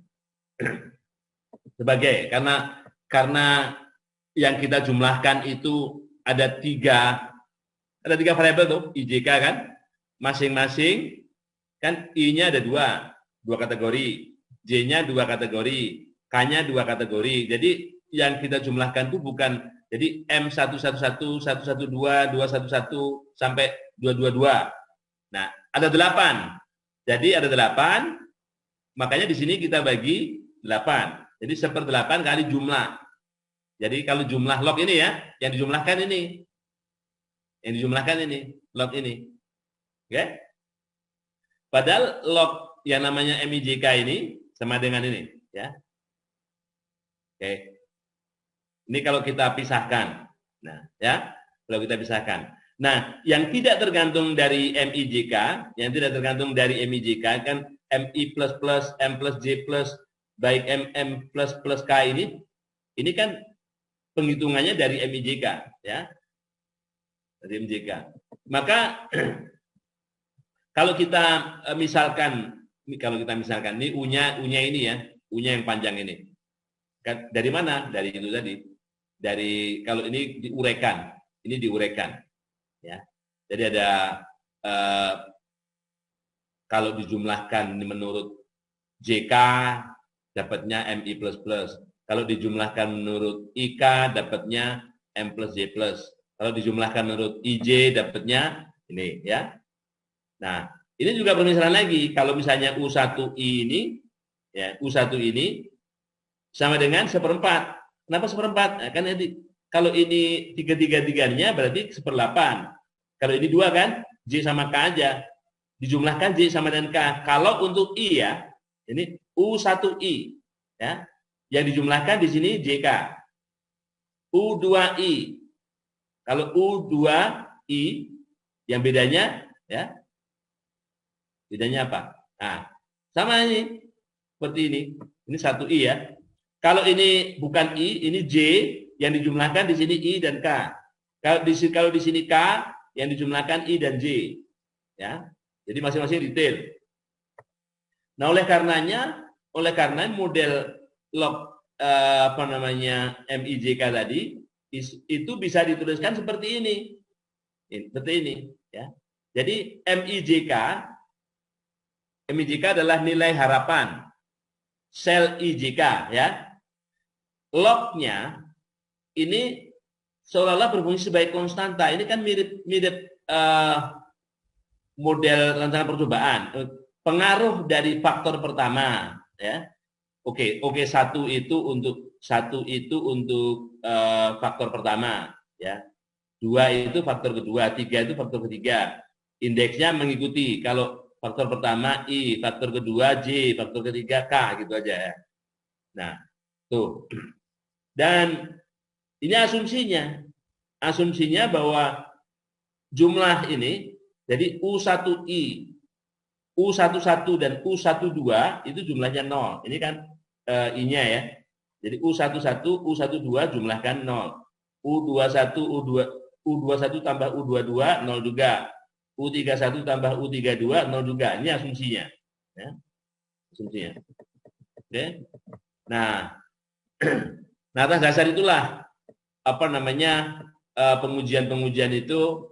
sebagai karena yang kita jumlahkan itu ada tiga variabel tuh IJK kan, masing-masing kan I-nya ada dua kategori, J-nya 2 kategori, K-nya 2 kategori. Jadi yang kita jumlahkan itu bukan jadi M111, 112, 211 sampai 222. Nah, ada 8. Jadi ada 8, makanya di sini kita bagi 8. Jadi 1/8 kali jumlah. Jadi kalau jumlah log ini ya, yang dijumlahkan ini. Yang dijumlahkan ini, log ini. Oke? Padahal log yang namanya MIJK ini sama dengan ini, ya. Oke. Ini kalau kita pisahkan. Nah, ya, kalau kita pisahkan. Nah, yang tidak tergantung dari MIJK, kan MI plus plus, M plus J plus, baik MM plus plus K ini kan penghitungannya dari MIJK, ya. Dari MIJK. Maka kalau kita misalkan ini U-nya ini ya, U-nya yang panjang ini. Dari mana? Dari itu tadi. Dari kalau ini diuraikan, ya. Jadi ada kalau dijumlahkan menurut JK dapatnya MI plus plus. Kalau dijumlahkan menurut IK dapatnya M plus J plus. Kalau dijumlahkan menurut IJ dapatnya ini ya. Nah, Ini juga permisalan lagi. Kalau misalnya U1I ini, ya, U1 ini sama dengan seperempat. Kenapa seperempat? Nah, kan kalau ini 3-3-3-nya berarti 1/8. Kalau ini 2 kan, J sama K aja. Dijumlahkan J sama dengan K. Kalau untuk I ya, ini U1I. Ya, yang dijumlahkan di sini JK. U2I. Kalau U2I, yang bedanya, ya, bedanya apa? Nah, sama ini. Seperti ini. Ini 1I ya. Kalau ini bukan I, ini J, yang dijumlahkan di sini I dan K. Kalau di sini K, yang dijumlahkan I dan J. Ya. Jadi masing-masing detail. Nah, oleh karena model log MIJK tadi itu bisa dituliskan seperti ini. Seperti ini, ya. Jadi MIJK adalah nilai harapan sel IJK, ya. Lognya ini seolah-olah berfungsi sebagai konstanta. Ini kan mirip model rancangan percobaan. Pengaruh dari faktor pertama, ya. Oke, satu itu untuk faktor pertama, ya. 2 itu faktor kedua, 3 itu faktor ketiga. Indeksnya mengikuti. Kalau faktor pertama I, faktor kedua J, faktor ketiga K, gitu aja ya. Nah, tuh. Dan ini asumsinya. Asumsinya bahwa jumlah ini, jadi U1I, U11 dan U12 itu jumlahnya 0. Ini kan I-nya ya. Jadi U11, U12 jumlahkan 0. U21, U21 tambah U22, 0 juga. U31 tambah U32, 0 juga. Ini asumsinya. Ya. Asumsinya. Oke. Nah, atas dasar itulah pengujian-pengujian itu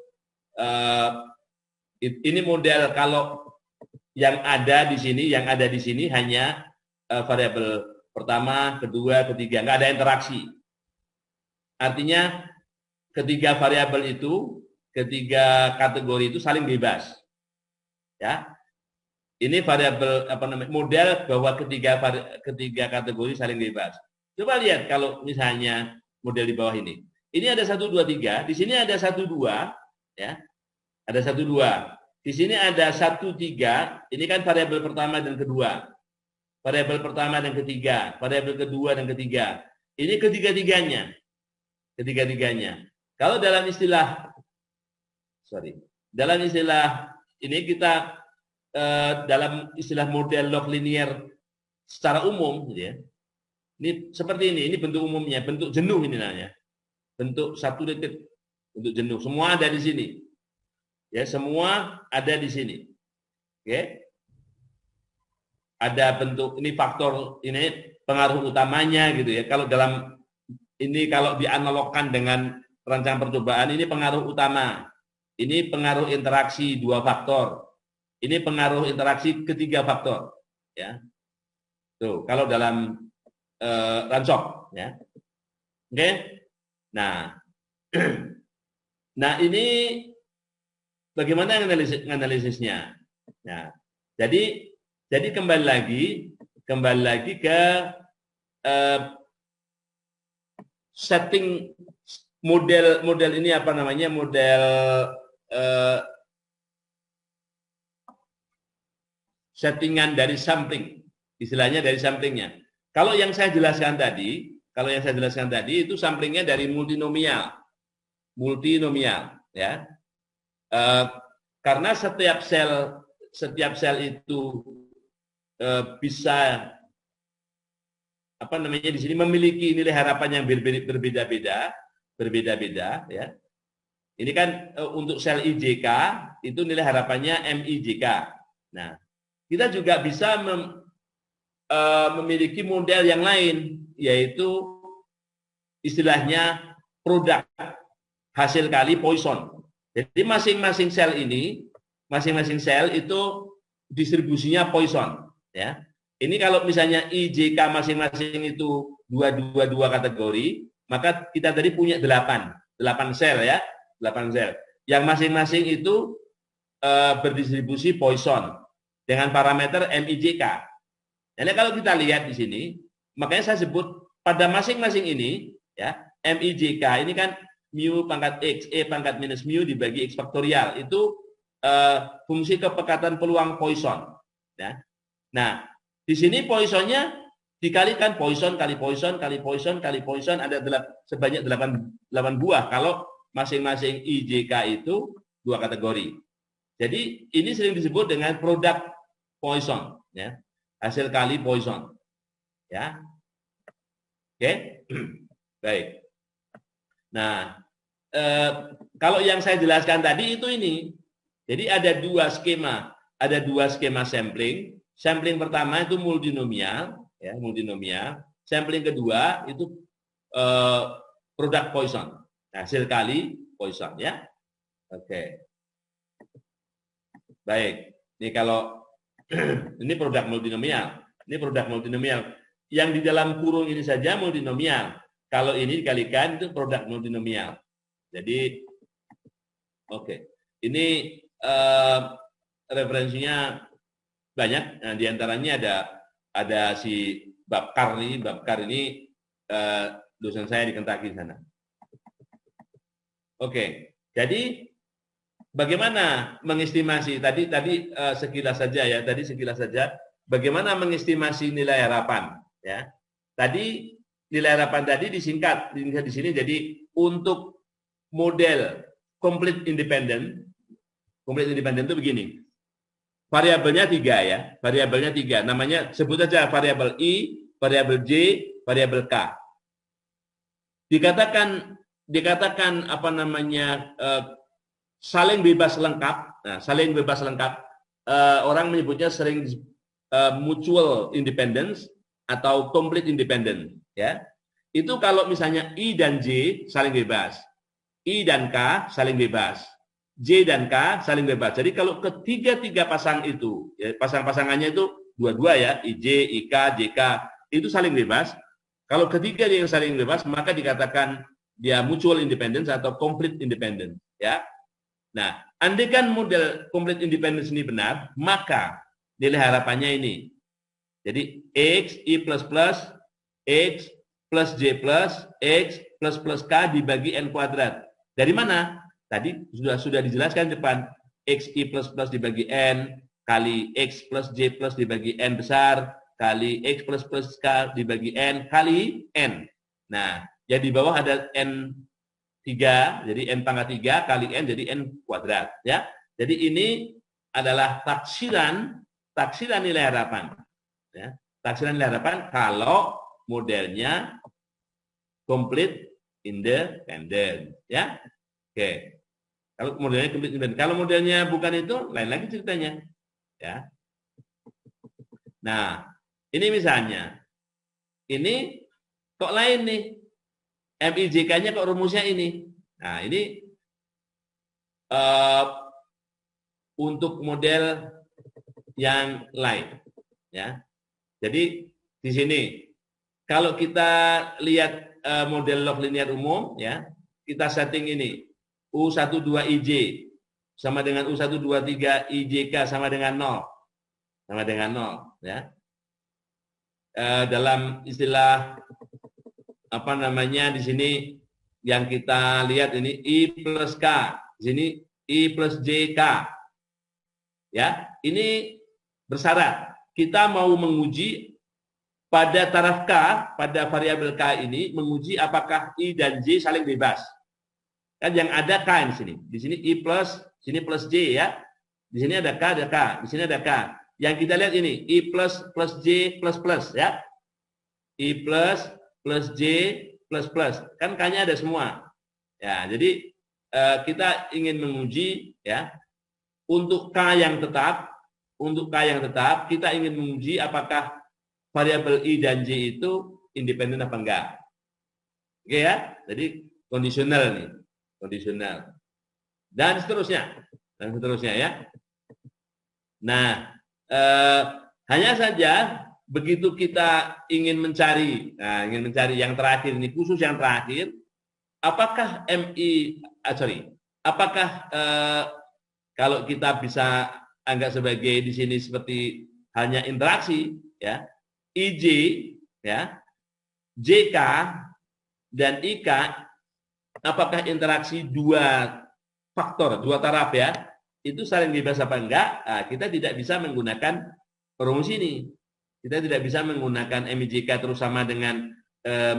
ini model. Kalau yang ada di sini hanya variabel pertama, kedua, ketiga, nggak ada interaksi. Artinya ketiga variabel itu, ketiga kategori itu saling bebas. Ya. Ini variabel model bahwa ketiga kategori saling bebas. Coba lihat kalau misalnya model di bawah ini. Ini ada 1 2 3, di sini ada 1 2, ya. Ada 1 2. Di sini ada 1 3, ini kan variabel pertama dan kedua. Variabel pertama dan ketiga, variabel kedua dan ketiga. Ini ketiga-tiganya. Kalau dalam istilah ini kita dalam istilah model log linear secara umum, gitu ya. Ini seperti ini bentuk umumnya, bentuk jenuh ini namanya. Bentuk saturated, bentuk jenuh. Semua ada di sini. Ya, semua ada di sini. Oke. Ada bentuk ini, faktor ini pengaruh utamanya gitu ya. Kalau dianalogkan dengan rancangan percobaan, ini pengaruh utama. Ini pengaruh interaksi 2 faktor. Ini pengaruh interaksi ketiga faktor, ya. Tuh, kalau dalam Ransop, ya. Oke. Nah, ini bagaimana analisisnya? Nah, jadi kembali lagi ke setting model ini model settingan dari sampling, istilahnya dari samplingnya. Kalau yang saya jelaskan tadi itu samplingnya dari multinomial, ya. Karena setiap sel itu bisa di sini memiliki nilai harapan yang berbeda-beda, ya. Ini kan untuk sel IJK itu nilai harapannya MIJK. Nah, kita juga bisa memiliki model yang lain, yaitu istilahnya produk hasil kali Poisson. Jadi masing-masing sel itu distribusinya Poisson, ya. Ini kalau misalnya IJK masing-masing itu 2 kategori, maka kita tadi punya 8 sel, ya. 8 sel. Yang masing-masing itu berdistribusi Poisson dengan parameter MIJK. Jadi kalau kita lihat di sini, makanya saya sebut pada masing-masing ini, ya, MIJK ini kan mu pangkat X, E pangkat minus mu dibagi X faktorial. Itu fungsi kepekatan peluang Poisson. Ya. Nah, di sini Poissonnya dikalikan Poisson kali Poisson kali Poisson kali Poisson ada sebanyak 8 buah kalau masing-masing IJK itu 2 kategori. Jadi ini sering disebut dengan produk Poisson, ya. Hasil kali Poisson. Ya. Oke. Baik. Nah, kalau yang saya jelaskan tadi itu ini. Jadi ada dua skema sampling. Sampling pertama itu multinomial, ya, multinomial. Sampling kedua itu produk Poisson, hasil kali Poisson, ya. Oke. Baik. Ini kalau ini produk multinomial. Ini produk multinomial. Yang di dalam kurung ini saja multinomial. Kalau ini dikalikan itu produk multinomial. Jadi, oke. Ini referensinya banyak. Nah, di antaranya ada si Babkar ini. Babkar ini dosen saya di Kentucky sana. Oke. Jadi bagaimana mengestimasi tadi sekilas saja ya. Tadi sekilas saja. Bagaimana mengestimasi nilai harapan? Ya. Tadi nilai harapan tadi disingkat di sini. Jadi untuk model complete independent itu begini. Variabelnya 3 ya. Variabelnya 3. Namanya sebut saja variabel I, variabel J, variabel K. Dikatakan apa namanya saling bebas lengkap. Nah, saling bebas lengkap. Orang menyebutnya sering mutual independence atau complete independent, ya. Itu kalau misalnya I dan J saling bebas. I dan K saling bebas. J dan K saling bebas. Jadi kalau ketiga-tiga pasang itu, ya, pasang-pasangannya itu dua-dua ya, IJ, IK, JK, itu saling bebas. Kalau ketiga yang saling bebas, maka dikatakan dia mutual independence atau complete independence, ya. Nah, andaikan model complete independence ini benar, maka nilai harapannya ini. Jadi X, I plus plus, X plus J plus, X plus plus K dibagi N kuadrat. Dari mana? Tadi sudah dijelaskan di depan. XI plus plus dibagi N, kali X plus J plus dibagi N besar, kali X plus plus K dibagi N, kali N. Nah, ya di bawah ada N3, jadi N pangkat 3 kali N jadi N kuadrat. Ya. Jadi ini adalah taksiran nilai harapan. Ya. Taksiran nilai harapan kalau modelnya complete independent. Ya. Oke. Kalau modelnya complete independent. Kalau modelnya bukan itu, lain lagi ceritanya. Ya. Nah, ini misalnya. Ini kok lain nih. MIJK-nya kok rumusnya ini. Nah, ini untuk model yang lain. Ya. Jadi, di sini. Kalau kita lihat model log linear umum, ya, kita setting ini. U12IJ sama dengan U123 IJK sama dengan 0. Sama dengan 0, ya. Dalam istilah apa namanya di sini yang kita lihat ini I plus K, di sini I plus JK. Ya, ini bersyarat kita mau menguji pada taraf K, pada variabel K ini menguji apakah I dan J saling bebas. Kan yang ada K di sini. Di sini I plus, sini plus J ya. Di sini ada K, di sini ada K. Yang kita lihat ini I plus plus J plus plus ya. I plus plus J plus plus. Kan K-nya ada semua. Ya, jadi kita ingin menguji ya untuk K yang tetap, kita ingin menguji apakah variabel I dan J itu independen apa enggak. Oke ya. Jadi kondisional nih. Kondisional. Dan seterusnya ya. Nah, hanya saja begitu kita ingin mencari yang terakhir ini, khusus yang terakhir, apakah kalau kita bisa anggap sebagai di sini seperti hanya interaksi, ya, IJ, ya, JK dan IK, apakah interaksi dua faktor, dua taraf ya, itu saling bebas apa enggak? Nah, kita tidak bisa menggunakan rumus ini. Kita tidak bisa menggunakan MIJK terus sama dengan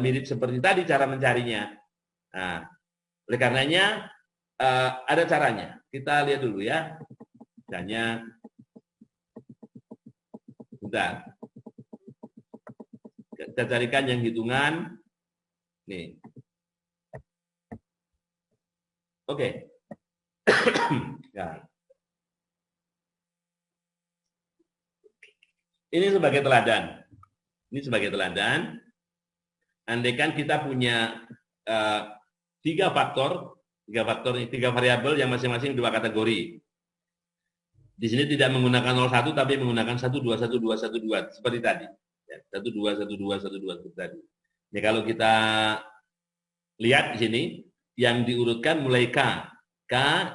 mirip seperti tadi cara mencarinya. Nah, oleh karenanya ada caranya. Kita lihat dulu ya. Misalnya, bentar. Kita carikan yang hitungan. Nih. Oke. Ya. Ini sebagai teladan. Ini sebagai teladan. Andaikan kita punya tiga variabel yang masing-masing dua kategori. Di sini tidak menggunakan 01 tapi menggunakan 12 12 12 seperti tadi. Ya, 12 12 12 seperti tadi. Ya, kalau kita lihat di sini yang diurutkan mulai K,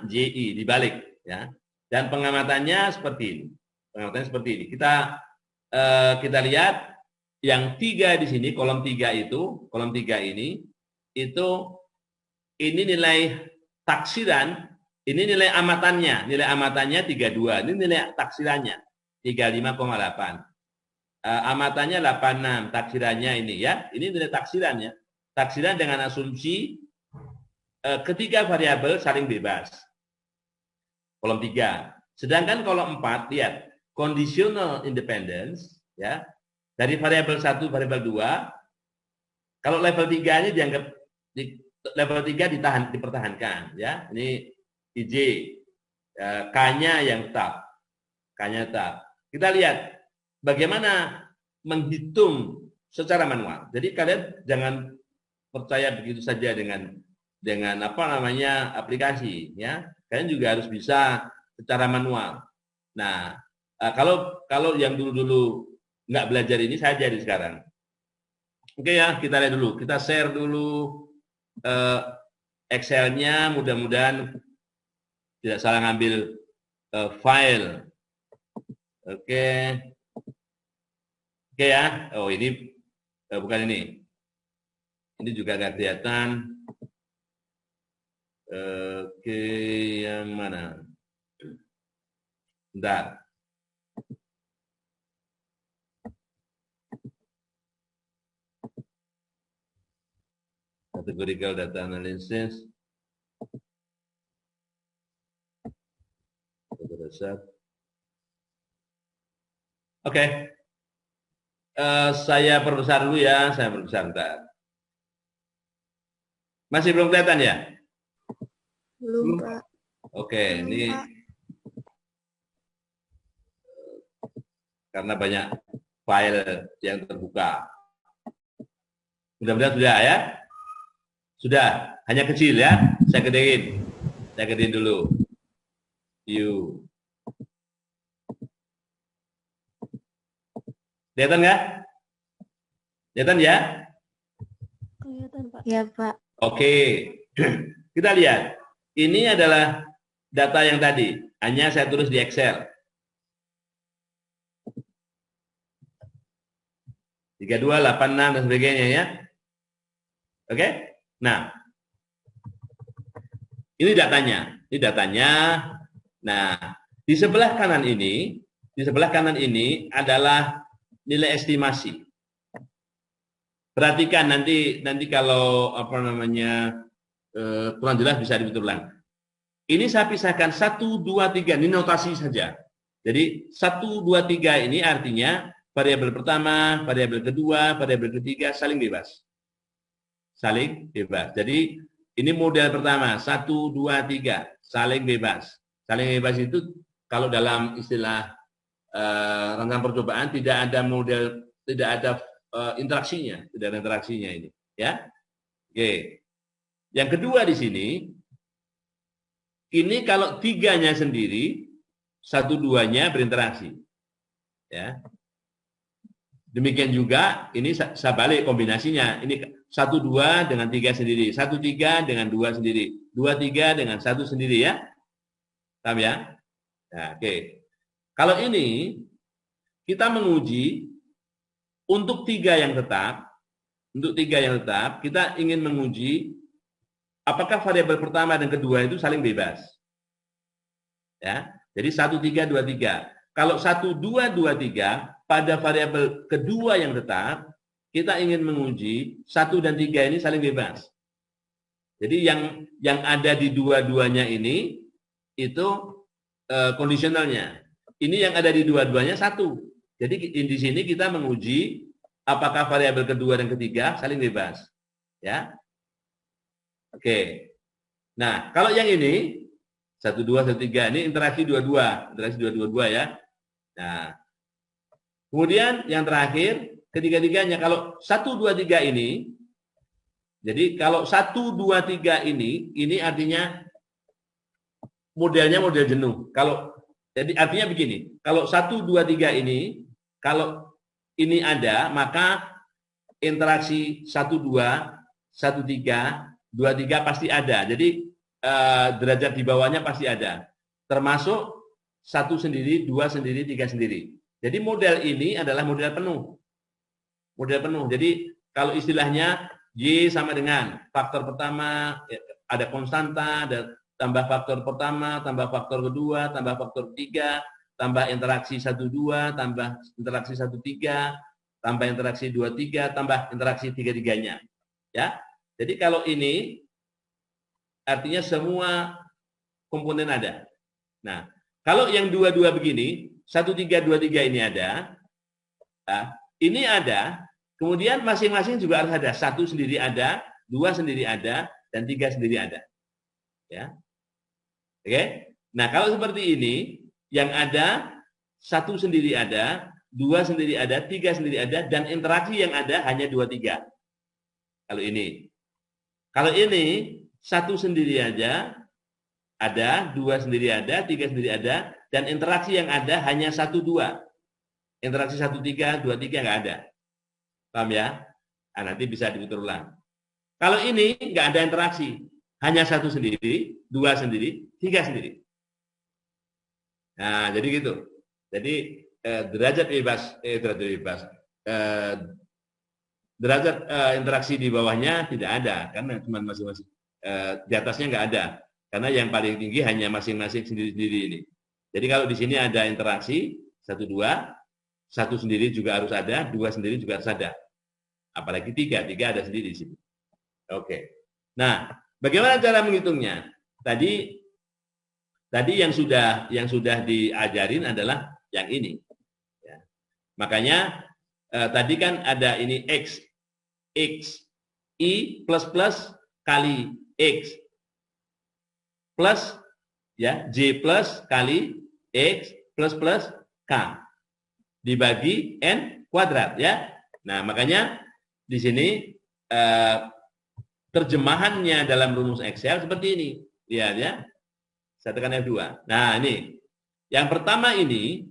JI dibalik ya. Dan pengamatannya seperti ini. Pengamatannya seperti ini. Kita lihat yang 3 di sini, kolom 3 ini itu ini nilai taksiran, ini nilai amatannya 32, ini nilai taksirannya 35,8. Amatannya 86, taksirannya ini ya, ini nilai taksirannya. Taksiran dengan asumsi ketiga variabel saling bebas. Kolom 3. Sedangkan kolom 4, lihat, conditional independence ya. Dari variabel 1, variabel 2, kalau level 3 ini dianggap level 3 dipertahankan ya. Ini IJ, K-nya yang tetap. K-nya tetap. Kita lihat bagaimana menghitung secara manual. Jadi kalian jangan percaya begitu saja dengan aplikasi ya. Kalian juga harus bisa secara manual. Nah, kalau yang dulu nggak belajar ini, saya jadi sekarang. Oke ya, kita lihat dulu. Kita share dulu Excel-nya, mudah-mudahan tidak salah ngambil file. Oke ya. Oh ini bukan ini. Ini juga nggak kelihatan. Oke, yang mana? Bentar. Categorical data analysis. Oke. Saya perbesar dulu ya, bentar. Masih belum kelihatan ya? Belum, Pak. Oke, ini karena banyak file yang terbuka. Mudah-mudahan sudah ya. Sudah, hanya kecil ya. Saya gedein dulu. View. Kelihatan nggak? Kelihatan ya? Kelihatan, Pak. Ya, Pak. Oke. Kita lihat. Ini adalah data yang tadi. Hanya saya tulis di Excel. 32, 86 dan sebagainya ya. Oke? Nah. Ini datanya. Nah, di sebelah kanan ini adalah nilai estimasi. Perhatikan nanti kalau kurang jelas bisa diulang. Ini saya pisahkan 1, 2, 3. Ini notasi saja. Jadi 1, 2, 3 ini artinya variabel pertama, variabel kedua, variabel ketiga saling bebas. Jadi ini model pertama 1, 2, 3 saling bebas. Saling bebas itu kalau dalam istilah rangkaian percobaan tidak ada model, tidak ada interaksinya, ini, ya. Oke. Yang kedua di sini, ini kalau tiganya sendiri, 1, 2-nya berinteraksi, ya. Demikian juga ini saya balik kombinasinya. Ini 1, 2 dengan 3 sendiri, 1, 3 dengan 2 sendiri, 2, 3 dengan 1 sendiri ya. Paham ya? Nah, oke. Kalau ini kita menguji untuk tiga yang tetap, kita ingin menguji apakah variabel pertama dan kedua itu saling bebas. Ya, jadi 1, 3, 2, 3. Kalau 1, 2, 2, 3 pada variabel kedua yang tetap, kita ingin menguji 1 dan 3 ini saling bebas. Jadi yang ada di dua-duanya ini itu kondisionalnya. Ini yang ada di dua-duanya 1. Jadi di sini kita menguji apakah variabel kedua dan ketiga saling bebas. Ya. Oke. Nah, kalau yang ini 1, 2, 1, 3 ini interaksi dua-dua ya. Nah, kemudian yang terakhir ketiga-tiganya kalau 1, 2, 3 ini, jadi kalau 1, 2, 3 ini artinya modelnya model jenuh. Jadi artinya begini, kalau 1, 2, 3 ini, kalau ini ada, maka interaksi 1, 2, 1, 3, 2, 3 pasti ada. Jadi derajat di bawahnya pasti ada. Termasuk 1 sendiri, 2 sendiri, 3 sendiri. Jadi model ini adalah model penuh. Model penuh. Jadi kalau istilahnya Y sama dengan faktor pertama, ada konstanta, ada tambah faktor pertama, tambah faktor kedua, tambah faktor ketiga, tambah interaksi 1, 2, tambah interaksi 1, 3, tambah interaksi 2, 3, tambah interaksi 3-3-nya. Ya. Jadi kalau ini artinya semua komponen ada. Nah, kalau yang 2-2 begini, 1, 3, 2, 3 ini ada, nah, ini ada, kemudian masing-masing juga harus ada. 1 sendiri ada, 2 sendiri ada, dan 3 sendiri ada. Ya. Oke? Nah, kalau seperti ini, yang ada 1 sendiri ada, 2 sendiri ada, 3 sendiri ada, dan interaksi yang ada hanya 2, 3. Kalau ini. Kalau ini 1 sendiri aja ada, 2 sendiri ada, 3 sendiri ada, dan interaksi yang ada hanya 1, 2. Interaksi 1, 3, 2, 3 nggak ada. Paham ya? Nah, nanti bisa diputar ulang. Kalau ini nggak ada interaksi, hanya 1 sendiri, 2 sendiri, 3 sendiri. Nah, jadi gitu. Jadi derajat interaksi di bawahnya tidak ada karena cuma masing-masing di atasnya nggak ada karena yang paling tinggi hanya masing-masing sendiri-sendiri ini. Jadi kalau di sini ada interaksi 1, 2, 1 sendiri juga harus ada, 2 sendiri juga harus ada. Apalagi 3 ada sendiri di sini. Oke. Nah, bagaimana cara menghitungnya? Tadi yang sudah diajarin adalah yang ini. Ya. Makanya tadi kan ada ini X I plus kali X plus ya J plus kali X plus K dibagi N kuadrat ya. Nah, makanya di sini terjemahannya dalam rumus Excel seperti ini. Lihat ya. Saya tekan F2. Nah, ini. Yang pertama ini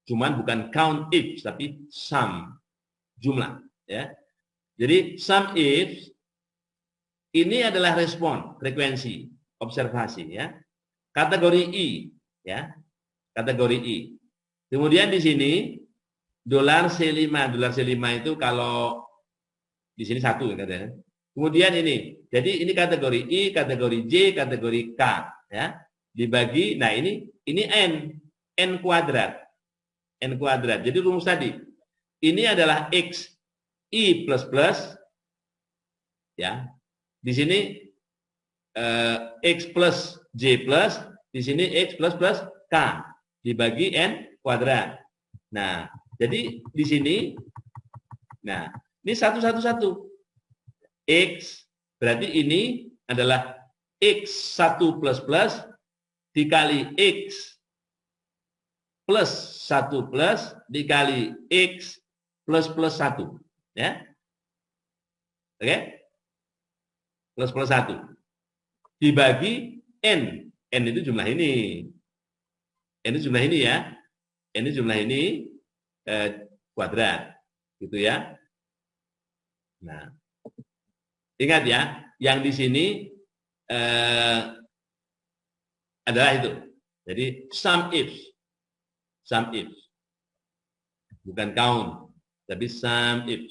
cuman bukan count if tapi sum jumlah ya. Jadi sum if ini adalah respon, frekuensi, observasi ya. Kategori I ya. Kategori I. Kemudian di sini $C5 itu kalau di sini 1 katanya. Kemudian ini. Jadi ini kategori I, kategori J, kategori K ya. Dibagi nah ini N kuadrat. N kuadrat. Jadi rumus tadi. Ini adalah X I plus ya. Di sini X plus J plus, di sini X plus K dibagi N kuadrat. Nah, jadi di sini nah, ini 1 X berarti ini adalah X1 plus dikali X plus 1 plus dikali X plus 1 ya. Oke? Plus 1 dibagi N. N itu jumlah ini. N itu jumlah ini ya. N itu jumlah ini kuadrat. Gitu ya. Nah, ingat ya, yang di sini adalah itu. Jadi sum if, bukan count, tapi sum if.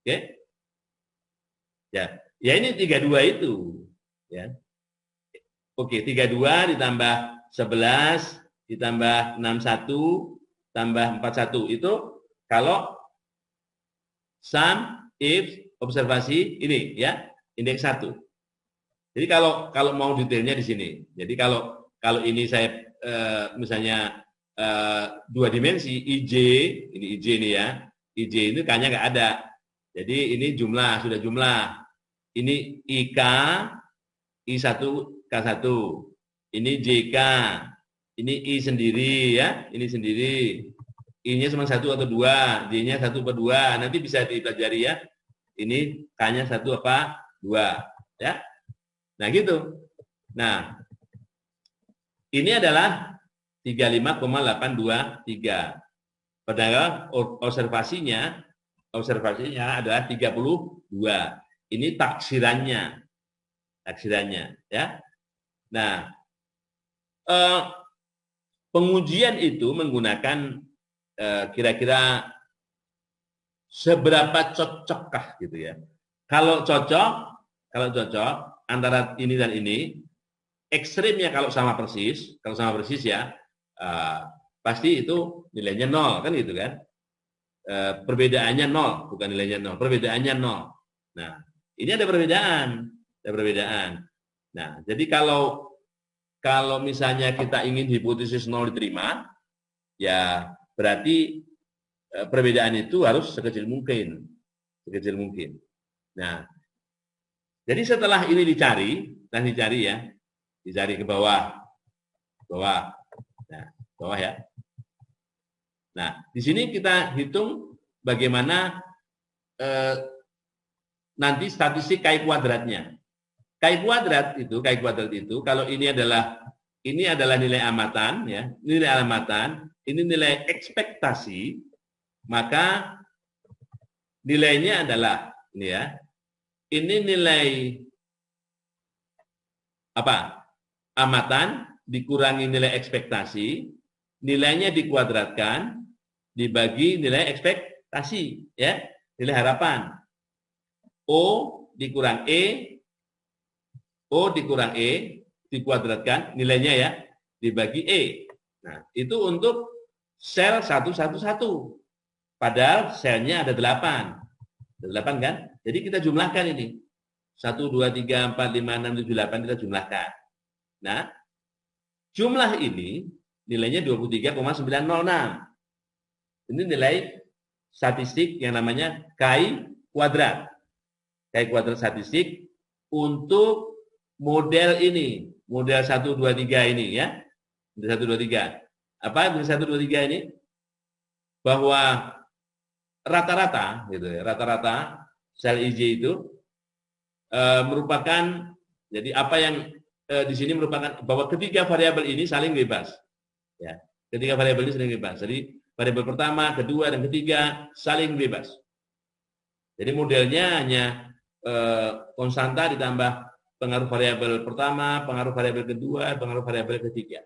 Oke? Ya, ya ini 32 itu. Ya. Oke, 32 ditambah 11 ditambah 61 tambah 41 itu kalau sum if observasi ini ya, indeks 1. Jadi kalau mau detailnya di sini. Jadi kalau ini saya misalnya 2 dimensi IJ, ini IJ ini ya. IJ ini K-nya nggak ada. Jadi ini sudah jumlah. Ini IK, I1, K1. Ini JK. Ini I sendiri ya, ini sendiri. I-nya cuma 1 atau 2, J-nya 1 atau 2. Nanti bisa dipelajari ya. Ini K-nya 1 apa 2, ya. Nah, gitu. Nah, ini adalah 35,823. Padahal observasinya adalah 32. Ini taksirannya, ya. Nah, pengujian itu menggunakan kira-kira seberapa cocokkah gitu ya. Kalau cocok antara ini dan ini, ekstrimnya kalau sama persis ya, pasti itu nilainya 0 kan gitu kan. Perbedaannya 0, bukan nilainya 0, perbedaannya 0. Nah, ini ada perbedaan. Nah, jadi kalau misalnya kita ingin hipotesis 0 diterima, ya berarti perbedaan itu harus sekecil mungkin. Nah, jadi setelah ini dicari ya, dicari ke bawah. Nah, bawah ya. Nah, di sini kita hitung bagaimana nanti statistik Chi kuadratnya. Chi kuadrat itu kalau ini adalah nilai amatan ya, ini nilai ekspektasi, maka nilainya adalah ini ya. Ini nilai apa? Amatan dikurangi nilai ekspektasi, nilainya dikuadratkan dibagi nilai ekspektasi ya, nilai harapan. O dikurang E dikuadratkan nilainya ya, dibagi E. Nah, itu untuk sel 111. Padahal selnya ada 8. Ada 8 kan? Jadi kita jumlahkan ini. 1, 2, 3, 4, 5, 6, 7, 8 kita jumlahkan. Nah, jumlah ini nilainya 23,906. Ini nilai statistik yang namanya Chi kuadrat. Chi kuadrat statistik untuk model ini, model 1, 2, 3 ini ya. Model 1, 2, 3. Apa model 1, 2, 3 ini? Bahwa rata-rata gitu ya, rata-rata sel IJ itu merupakan, jadi apa yang di sini merupakan bahwa ketiga variabel ini saling bebas. Ya, ketiga variabel ini saling bebas. Jadi variabel pertama, kedua, dan ketiga saling bebas. Jadi modelnya hanya konstanta ditambah pengaruh variabel pertama, pengaruh variabel kedua, pengaruh variabel ketiga.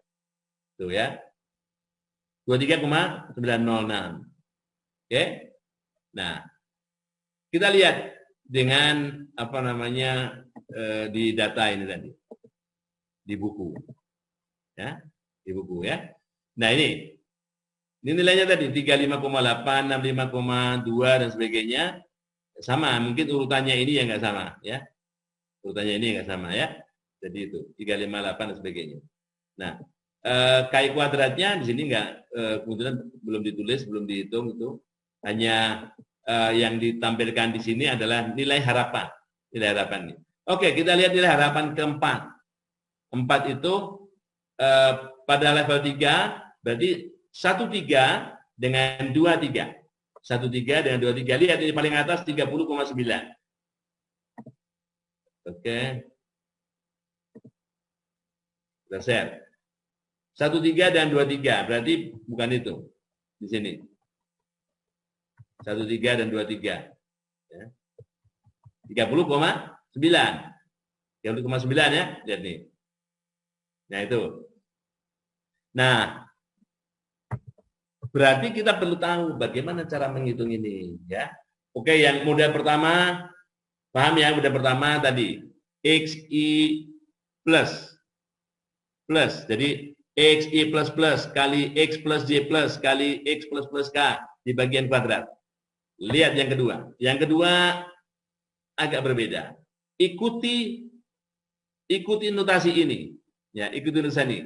Tuh ya. 23,906. Oke. Nah, kita lihat dengan apa namanya di data ini tadi. Di buku. Ya, di buku ya. Nah, ini nilainya tadi 35,8, 65,2 dan sebagainya. Sama, mungkin urutannya ini yang nggak sama ya. Urutannya ini nggak sama ya. Jadi itu 358 dan sebagainya. Nah, Chi kuadratnya di sini nggak, kemudian belum ditulis, belum dihitung itu. Hanya yang ditampilkan di sini adalah nilai harapan. Nilai harapan ini. Oke, kita lihat nilai harapan keempat. 4 itu pada level 3 berarti 1,3 dengan 2,3. 1,3 dengan 2,3. Lihat ini paling atas 30,9. Oke. Kita share. 1,3 dan 2,3 berarti bukan itu di sini. 1,3 dan 2,3. Ya. 30,9. 30,9 ya, lihat nih. Nah itu. Nah, berarti kita perlu tahu bagaimana cara menghitung ini, ya. Oke, yang model pertama, paham ya? Model pertama tadi XI plus. Jadi XI plus plus kali X plus Y plus kali X plus plus K di bagian kuadrat. Lihat yang kedua. Yang kedua agak berbeda. Ikuti notasi ini. Ya, ikuti notasi ini.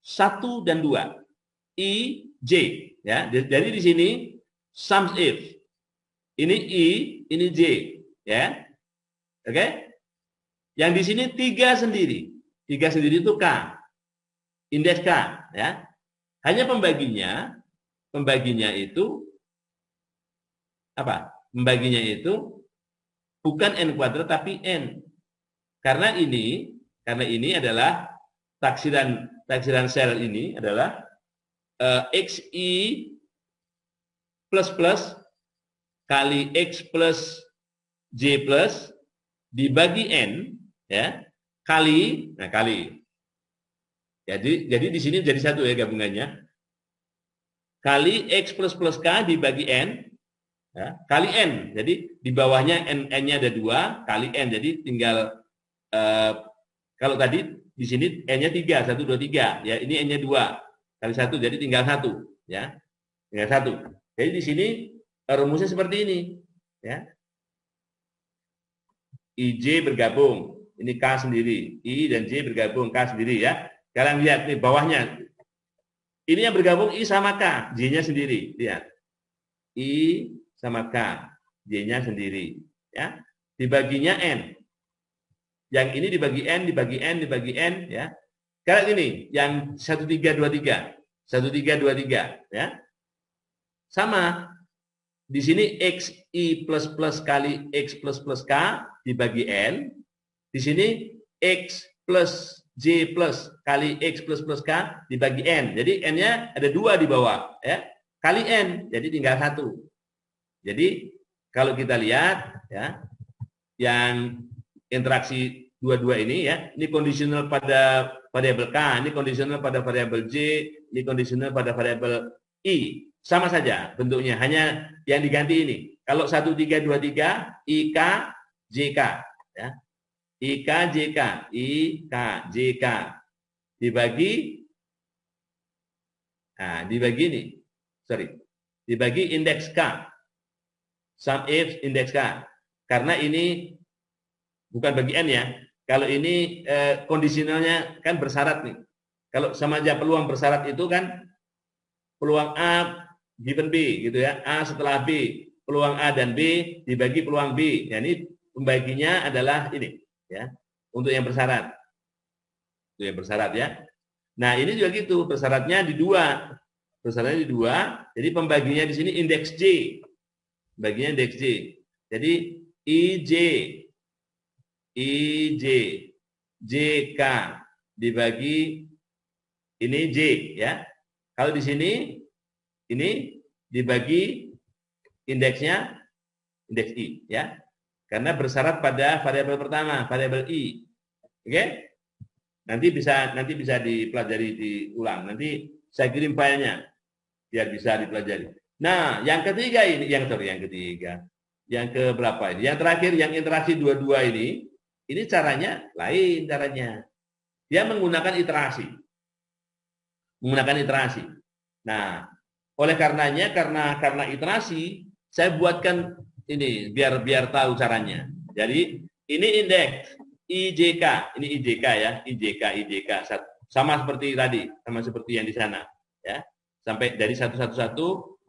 1 dan 2. I, J. Ya, jadi di sini sums if. Ini I, ini J. Ya, oke? Yang di sini 3 sendiri. 3 sendiri itu K. Indeks K. Ya. Hanya pembaginya itu apa? Pembaginya itu bukan N kuadrat tapi N. Karena ini adalah taksiran sel ini adalah XI plus plus kali X plus J plus dibagi N, ya, kali. Jadi di sini jadi satu ya gabungannya. Kali X plus plus K dibagi N, ya, kali N. Jadi di bawahnya N-nya ada 2, kali N. Jadi tinggal, kalau tadi di sini N-nya 3, 1, 2, 3. Ya, ini N-nya 2. Kali 1, jadi tinggal 1. Ya, tinggal 1. Jadi di sini rumusnya seperti ini. Ya. IJ bergabung. Ini K sendiri. I dan J bergabung, K sendiri ya. Sekarang lihat nih bawahnya. Ini yang bergabung I sama K, J-nya sendiri. Lihat. I sama K, J-nya sendiri. Ya. Dibaginya N. Yang ini dibagi N, dibagi N, dibagi N. Ya. Sekarang ini, yang 1, 3, 2, 3. 1, 3, 2, 3. Ya. Sama. Di sini XI plus plus kali X plus plus K dibagi N. Di sini X plus J plus kali X plus plus K dibagi N. Jadi N-nya ada 2 di bawah. Ya. Kali N, jadi tinggal 1. Jadi kalau kita lihat, ya, yang interaksi dua-dua ini, ya, ini kondisional pada variabel K, ini kondisional pada variabel J, ini kondisional pada variabel I. Sama saja bentuknya, hanya yang diganti ini. Kalau 1, 3, 2, 3, IK, JK. Ya. IK, JK. IK, JK. Dibagi, nah, dibagi ini. Sorry. Dibagi indeks K. Sum if indeks K. Karena ini bukan bagi N ya. Kalau ini kondisionalnya kan bersyarat nih. Kalau sama aja peluang bersyarat itu kan peluang A given B gitu ya. A setelah B, peluang A dan B dibagi peluang B. Ya, ini pembaginya adalah ini ya. Untuk yang bersyarat. Untuk yang bersyarat ya. Nah, ini juga gitu, bersyaratnya di 2. Bersyaratnya di 2. Jadi pembaginya di sini indeks J. Baginya indeks J. Jadi IJ JK dibagi ini J ya. Kalau di sini ini dibagi indeksnya indeks I ya. Karena bersyarat pada variabel pertama, variabel I. Oke? Nanti bisa dipelajari diulang. Nanti saya kirim filenya biar bisa dipelajari. Nah, yang ketiga ini, yang ketiga. Yang ke berapa ini? Yang terakhir, yang interaksi dua-dua ini caranya lain caranya. Dia menggunakan iterasi. Menggunakan iterasi. Nah, oleh karenanya karena iterasi, saya buatkan ini biar tahu caranya. Jadi, ini indeks IJK, ini IJK ya, IJK sama seperti tadi, sama seperti yang di sana, ya. Sampai dari 111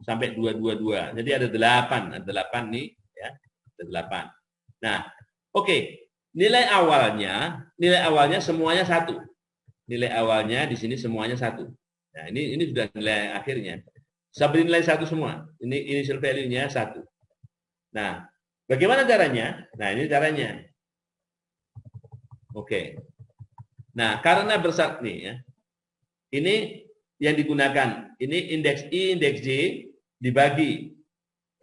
sampai 222. Jadi ada 8 nih, ya. Ada 8. Nah, oke. Nilai awalnya semuanya 1. Nilai awalnya di sini semuanya 1. Nah, ini sudah nilai akhirnya. Sampai nilai 1 semua. Ini initial value-nya 1. Nah, bagaimana caranya? Nah, ini caranya. Oke. Nah, karena bersyarat nih ya. Ini yang digunakan. Ini indeks I, indeks J dibagi.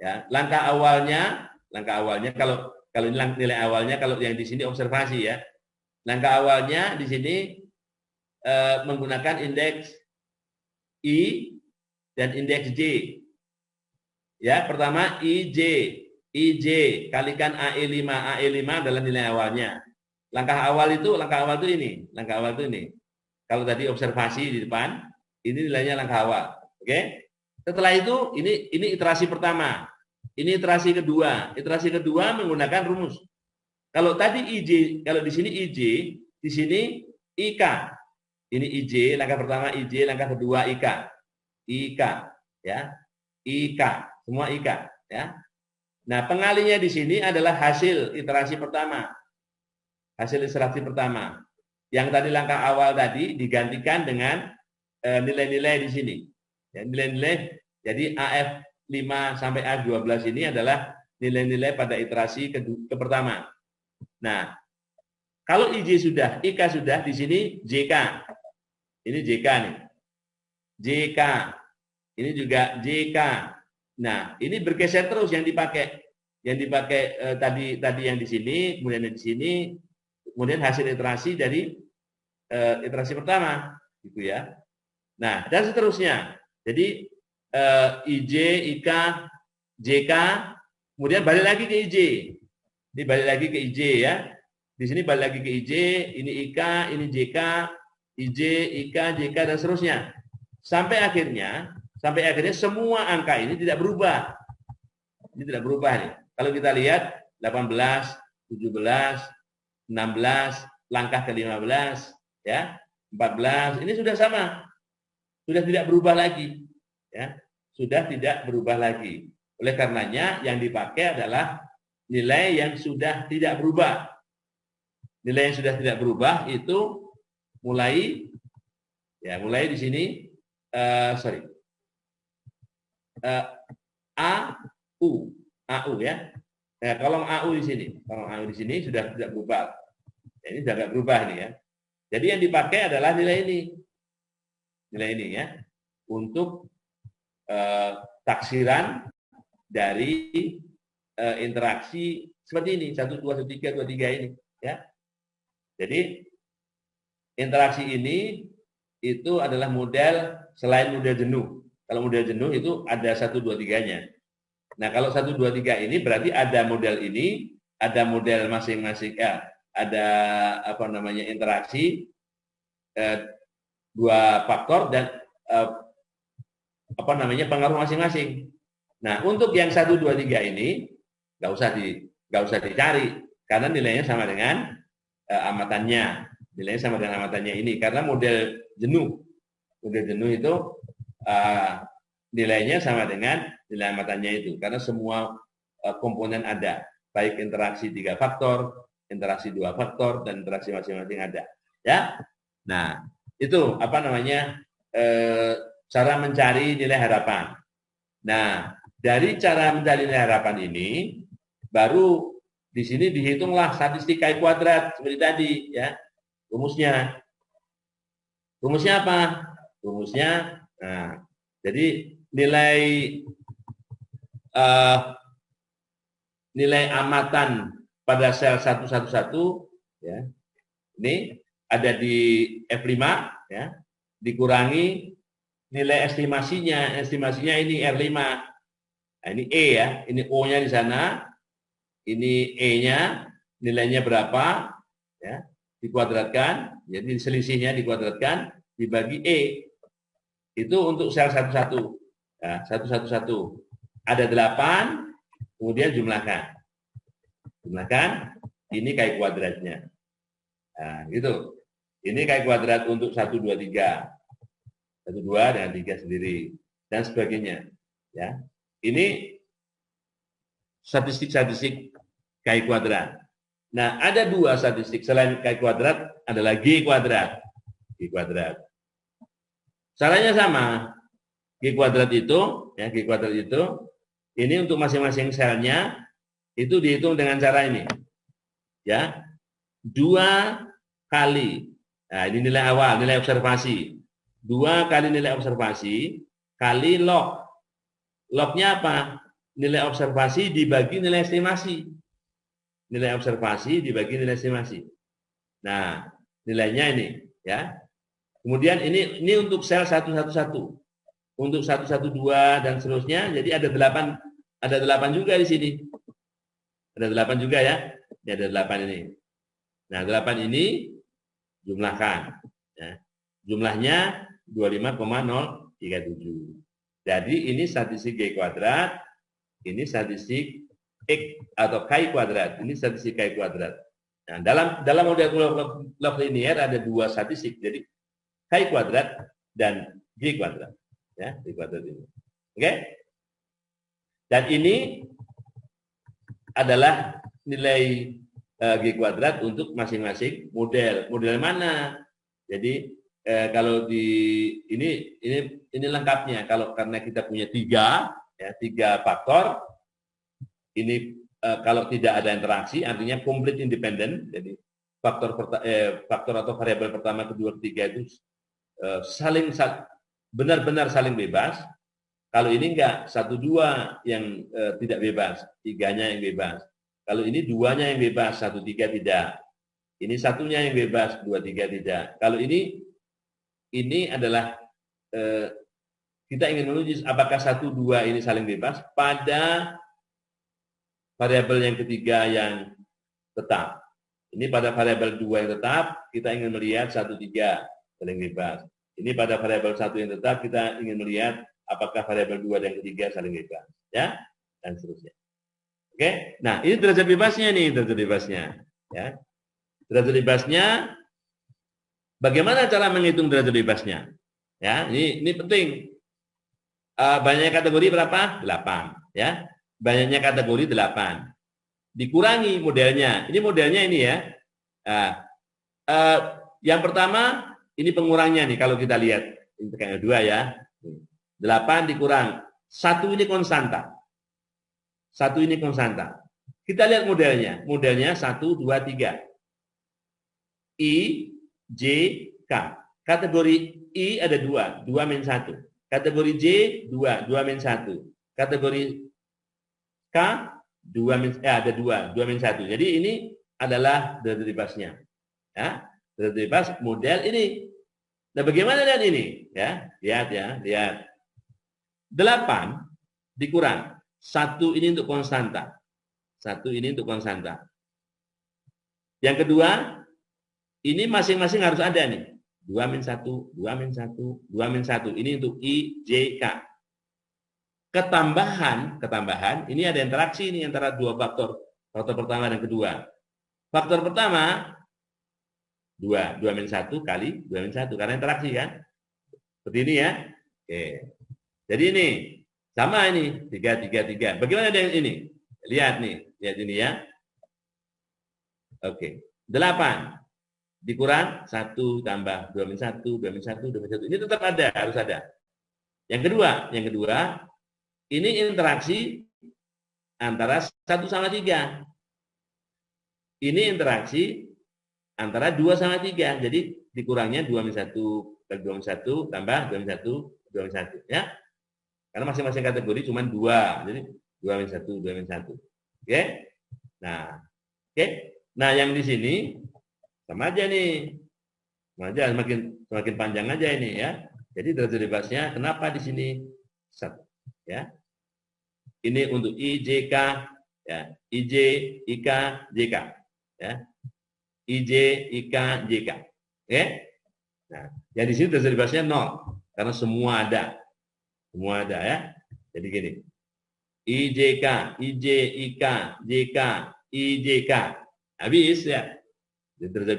Ya, langkah awalnya kalau ini nilai awalnya, kalau yang di sini observasi ya. Langkah awalnya di sini menggunakan indeks I dan indeks J. Ya, pertama IJ. IJ kalikan AE5. AE5 adalah nilai awalnya. Langkah awal itu ini. Langkah awal itu ini. Kalau tadi observasi di depan, ini nilainya langkah awal. Oke? Setelah itu ini iterasi pertama. Ini iterasi kedua. Iterasi kedua menggunakan rumus. Kalau tadi IJ, kalau di sini IJ, di sini IK. Ini IJ, langkah pertama IJ, langkah kedua IK. IK, ya. IK, semua IK, ya. Nah, pengalinya di sini adalah hasil iterasi pertama. Hasil iterasi pertama. Yang tadi langkah awal tadi digantikan dengan nilai-nilai di sini. Ya, nilai-nilai, jadi AF5 sampai AF12 ini adalah nilai-nilai pada iterasi ke pertama. Nah, kalau IJ sudah, IK sudah, di sini JK. Ini JK nih. JK. Ini juga JK. Nah, ini bergeser terus yang dipakai. Yang dipakai tadi yang di sini, kemudian yang di sini, kemudian hasil iterasi dari iterasi pertama, gitu ya. Nah, dan seterusnya. Jadi IJ, IK, JK, kemudian balik lagi ke IJ. Ini balik lagi ke IJ ya. Di sini balik lagi ke IJ, ini IK, ini JK, IJ, IK, JK, dan seterusnya. Sampai akhirnya semua angka ini tidak berubah. Ini tidak berubah nih. Kalau kita lihat 18, 17, 16, langkah ke-15, ya, 14, ini sudah sama. Sudah tidak berubah lagi. Ya, sudah tidak berubah lagi. Oleh karenanya yang dipakai adalah nilai yang sudah tidak berubah. Nilai yang sudah tidak berubah itu mulai di sini AU ya. Nah, kolom AU di sini sudah tidak berubah. Ya, ini sudah tidak berubah nih ya. Jadi yang dipakai adalah nilai ini ya, untuk taksiran dari interaksi seperti ini 1, 2, 3, 2, 3 ini ya. Jadi interaksi ini itu adalah model selain model jenuh. Kalau model jenuh itu ada 1, 2, 3-nya. Nah, kalau 1, 2, 3 ini berarti ada model ini, ada model masing-masing ada interaksi dua faktor dan pengaruh masing-masing. Nah, untuk yang 1, 2, 3 ini nggak usah dicari karena nilainya sama dengan amatannya. Nilainya sama dengan amatannya ini karena model jenuh. Model jenuh itu nilainya sama dengan nilai amatannya itu karena semua komponen ada, baik interaksi 3 faktor, interaksi 2 faktor, dan interaksi masing-masing ada. Ya. Nah, itu cara mencari nilai harapan. Nah, dari cara mencari nilai harapan ini baru di sini dihitunglah statistik Chi kuadrat seperti tadi ya. Rumusnya apa? Rumusnya, nah, jadi nilai amatan pada sel 111 ya. Ini ada di F5 ya, dikurangi nilai estimasinya ini R5. Nah, ini E ya, ini O-nya di sana, ini E-nya, nilainya berapa ya, dikuadratkan, jadi selisihnya dikuadratkan dibagi E. Itu untuk sel 11. Ya, 111. Ada 8, kemudian jumlahkan. Jumlahkan, ini Chi kuadratnya. Nah, gitu. Ini Chi kuadrat untuk 1, 2, 3. 1, 2 dengan 3 sendiri dan sebagainya. Ya. Ini statistik Chi kuadrat. Nah, ada 2 statistik selain Chi kuadrat adalah G kuadrat. G kuadrat. Caranya sama. G kuadrat itu, ya, G kuadrat itu ini untuk masing-masing selnya itu dihitung dengan cara ini. Ya. 2 kali. Nah, ini nilai awal, nilai observasi. 2 kali nilai observasi kali log. Lognya apa? Nilai observasi dibagi nilai estimasi. Nilai observasi dibagi nilai estimasi. Nah, nilainya ini ya. Kemudian ini untuk sel 111. untuk 112 dan seterusnya. Jadi ada 8 juga di sini. Ada 8 juga ya. Ini ada 8 ini. Nah, 8 ini jumlahkan. Ya. Jumlahnya 25,037. Jadi ini statistik G kuadrat, ini statistik X atau K kuadrat, ini statistik K kuadrat. Nah, dalam model log linear ada 2 statistik, jadi K kuadrat dan G kuadrat. Ya, G kuadrat ini. Oke? Dan ini adalah nilai G kuadrat untuk masing-masing model. Model mana? Jadi kalau di ini lengkapnya. Karena kita punya 3 faktor. Ini kalau tidak ada interaksi artinya complete independent. Jadi faktor atau variabel pertama, kedua, ketiga itu benar-benar saling bebas. Kalau ini enggak, 1, 2 yang tidak bebas, 3-nya yang bebas. Kalau ini 2-nya yang bebas, 1, 3 tidak. Ini 1-nya yang bebas, 2, 3 tidak. Kalau ini adalah kita ingin menguji apakah 1, 2 ini saling bebas pada variabel yang ketiga yang tetap. Ini pada variabel 2 yang tetap, kita ingin melihat 1, 3 saling bebas. Ini pada variabel 1 yang tetap, kita ingin melihat apakah variabel 2 dan ketiga saling bebas. Ya, dan seterusnya. Oke, nah ini derajat bebasnya nih, derajat bebasnya. Ya. Derajat bebasnya, bagaimana cara menghitung derajat bebasnya? Ya, ini penting. Banyaknya kategori berapa? 8. Ya, banyaknya kategori 8. Dikurangi modelnya. Ini modelnya ini ya. Yang pertama, ini pengurangnya nih kalau kita lihat. Ini tekan 2 ya. 8 dikurang. 1 ini konstanta. 1 ini konstanta. Kita lihat modelnya. Modelnya 1, 2, 3. I, J, K. Kategori I ada 2. 2 min 1. Kategori J, 2. 2 min 1. Kategori K, 2 min, ada 2. 2 min 1. Jadi ini adalah derajat bebasnya. Ya, derajat bebas model ini. Nah, bagaimana dengan ini? Ya, lihat ya, lihat. 8 dikurang. 1 ini untuk konstanta. 1 ini untuk konstanta. Yang kedua, ini masing-masing harus ada nih. 2 min 1, 2 min 1, 2 min 1. Ini untuk I, J, K. Ketambahan, ini ada interaksi ini antara 2 faktor. Faktor pertama dan kedua. Faktor pertama, 2 min 1 kali 2 min 1. Karena interaksi kan. Seperti ini ya. Oke. Jadi ini. Sama ini. 3, 3, 3. Bagaimana dengan ini? Lihat nih. Lihat ini ya. Oke. 8. Dikurang 1 tambah 2 min 1, 2 min 1, 2 min 1. Ini tetap ada. Harus ada. Yang kedua. Ini interaksi antara 1 sama 3. Ini interaksi antara 2 sama 3. Jadi dikurangnya 2 min 1 kali 2 min 1 tambah 2 min 1, 2 min 1. Ya. Karena masing-masing kategori cuma 2. Jadi 2 min 1, 2 min 1. Oke. Nah. Oke. Nah, yang di sini sama aja nih. Sama aja semakin panjang aja ini ya. Jadi derajat bebasnya kenapa di sini? 1. Ya. Ini untuk IJK ya. IJ, IK, JK. Ya. IJ, IK, JK. Oke? Nah, yang di sini derajat bebasnya 0 karena semua ada. Semua ada ya. Jadi gini. IJK, IJ, IK, JK, IJK. Habis ya. Jadi derajat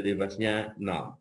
bebasnya 0.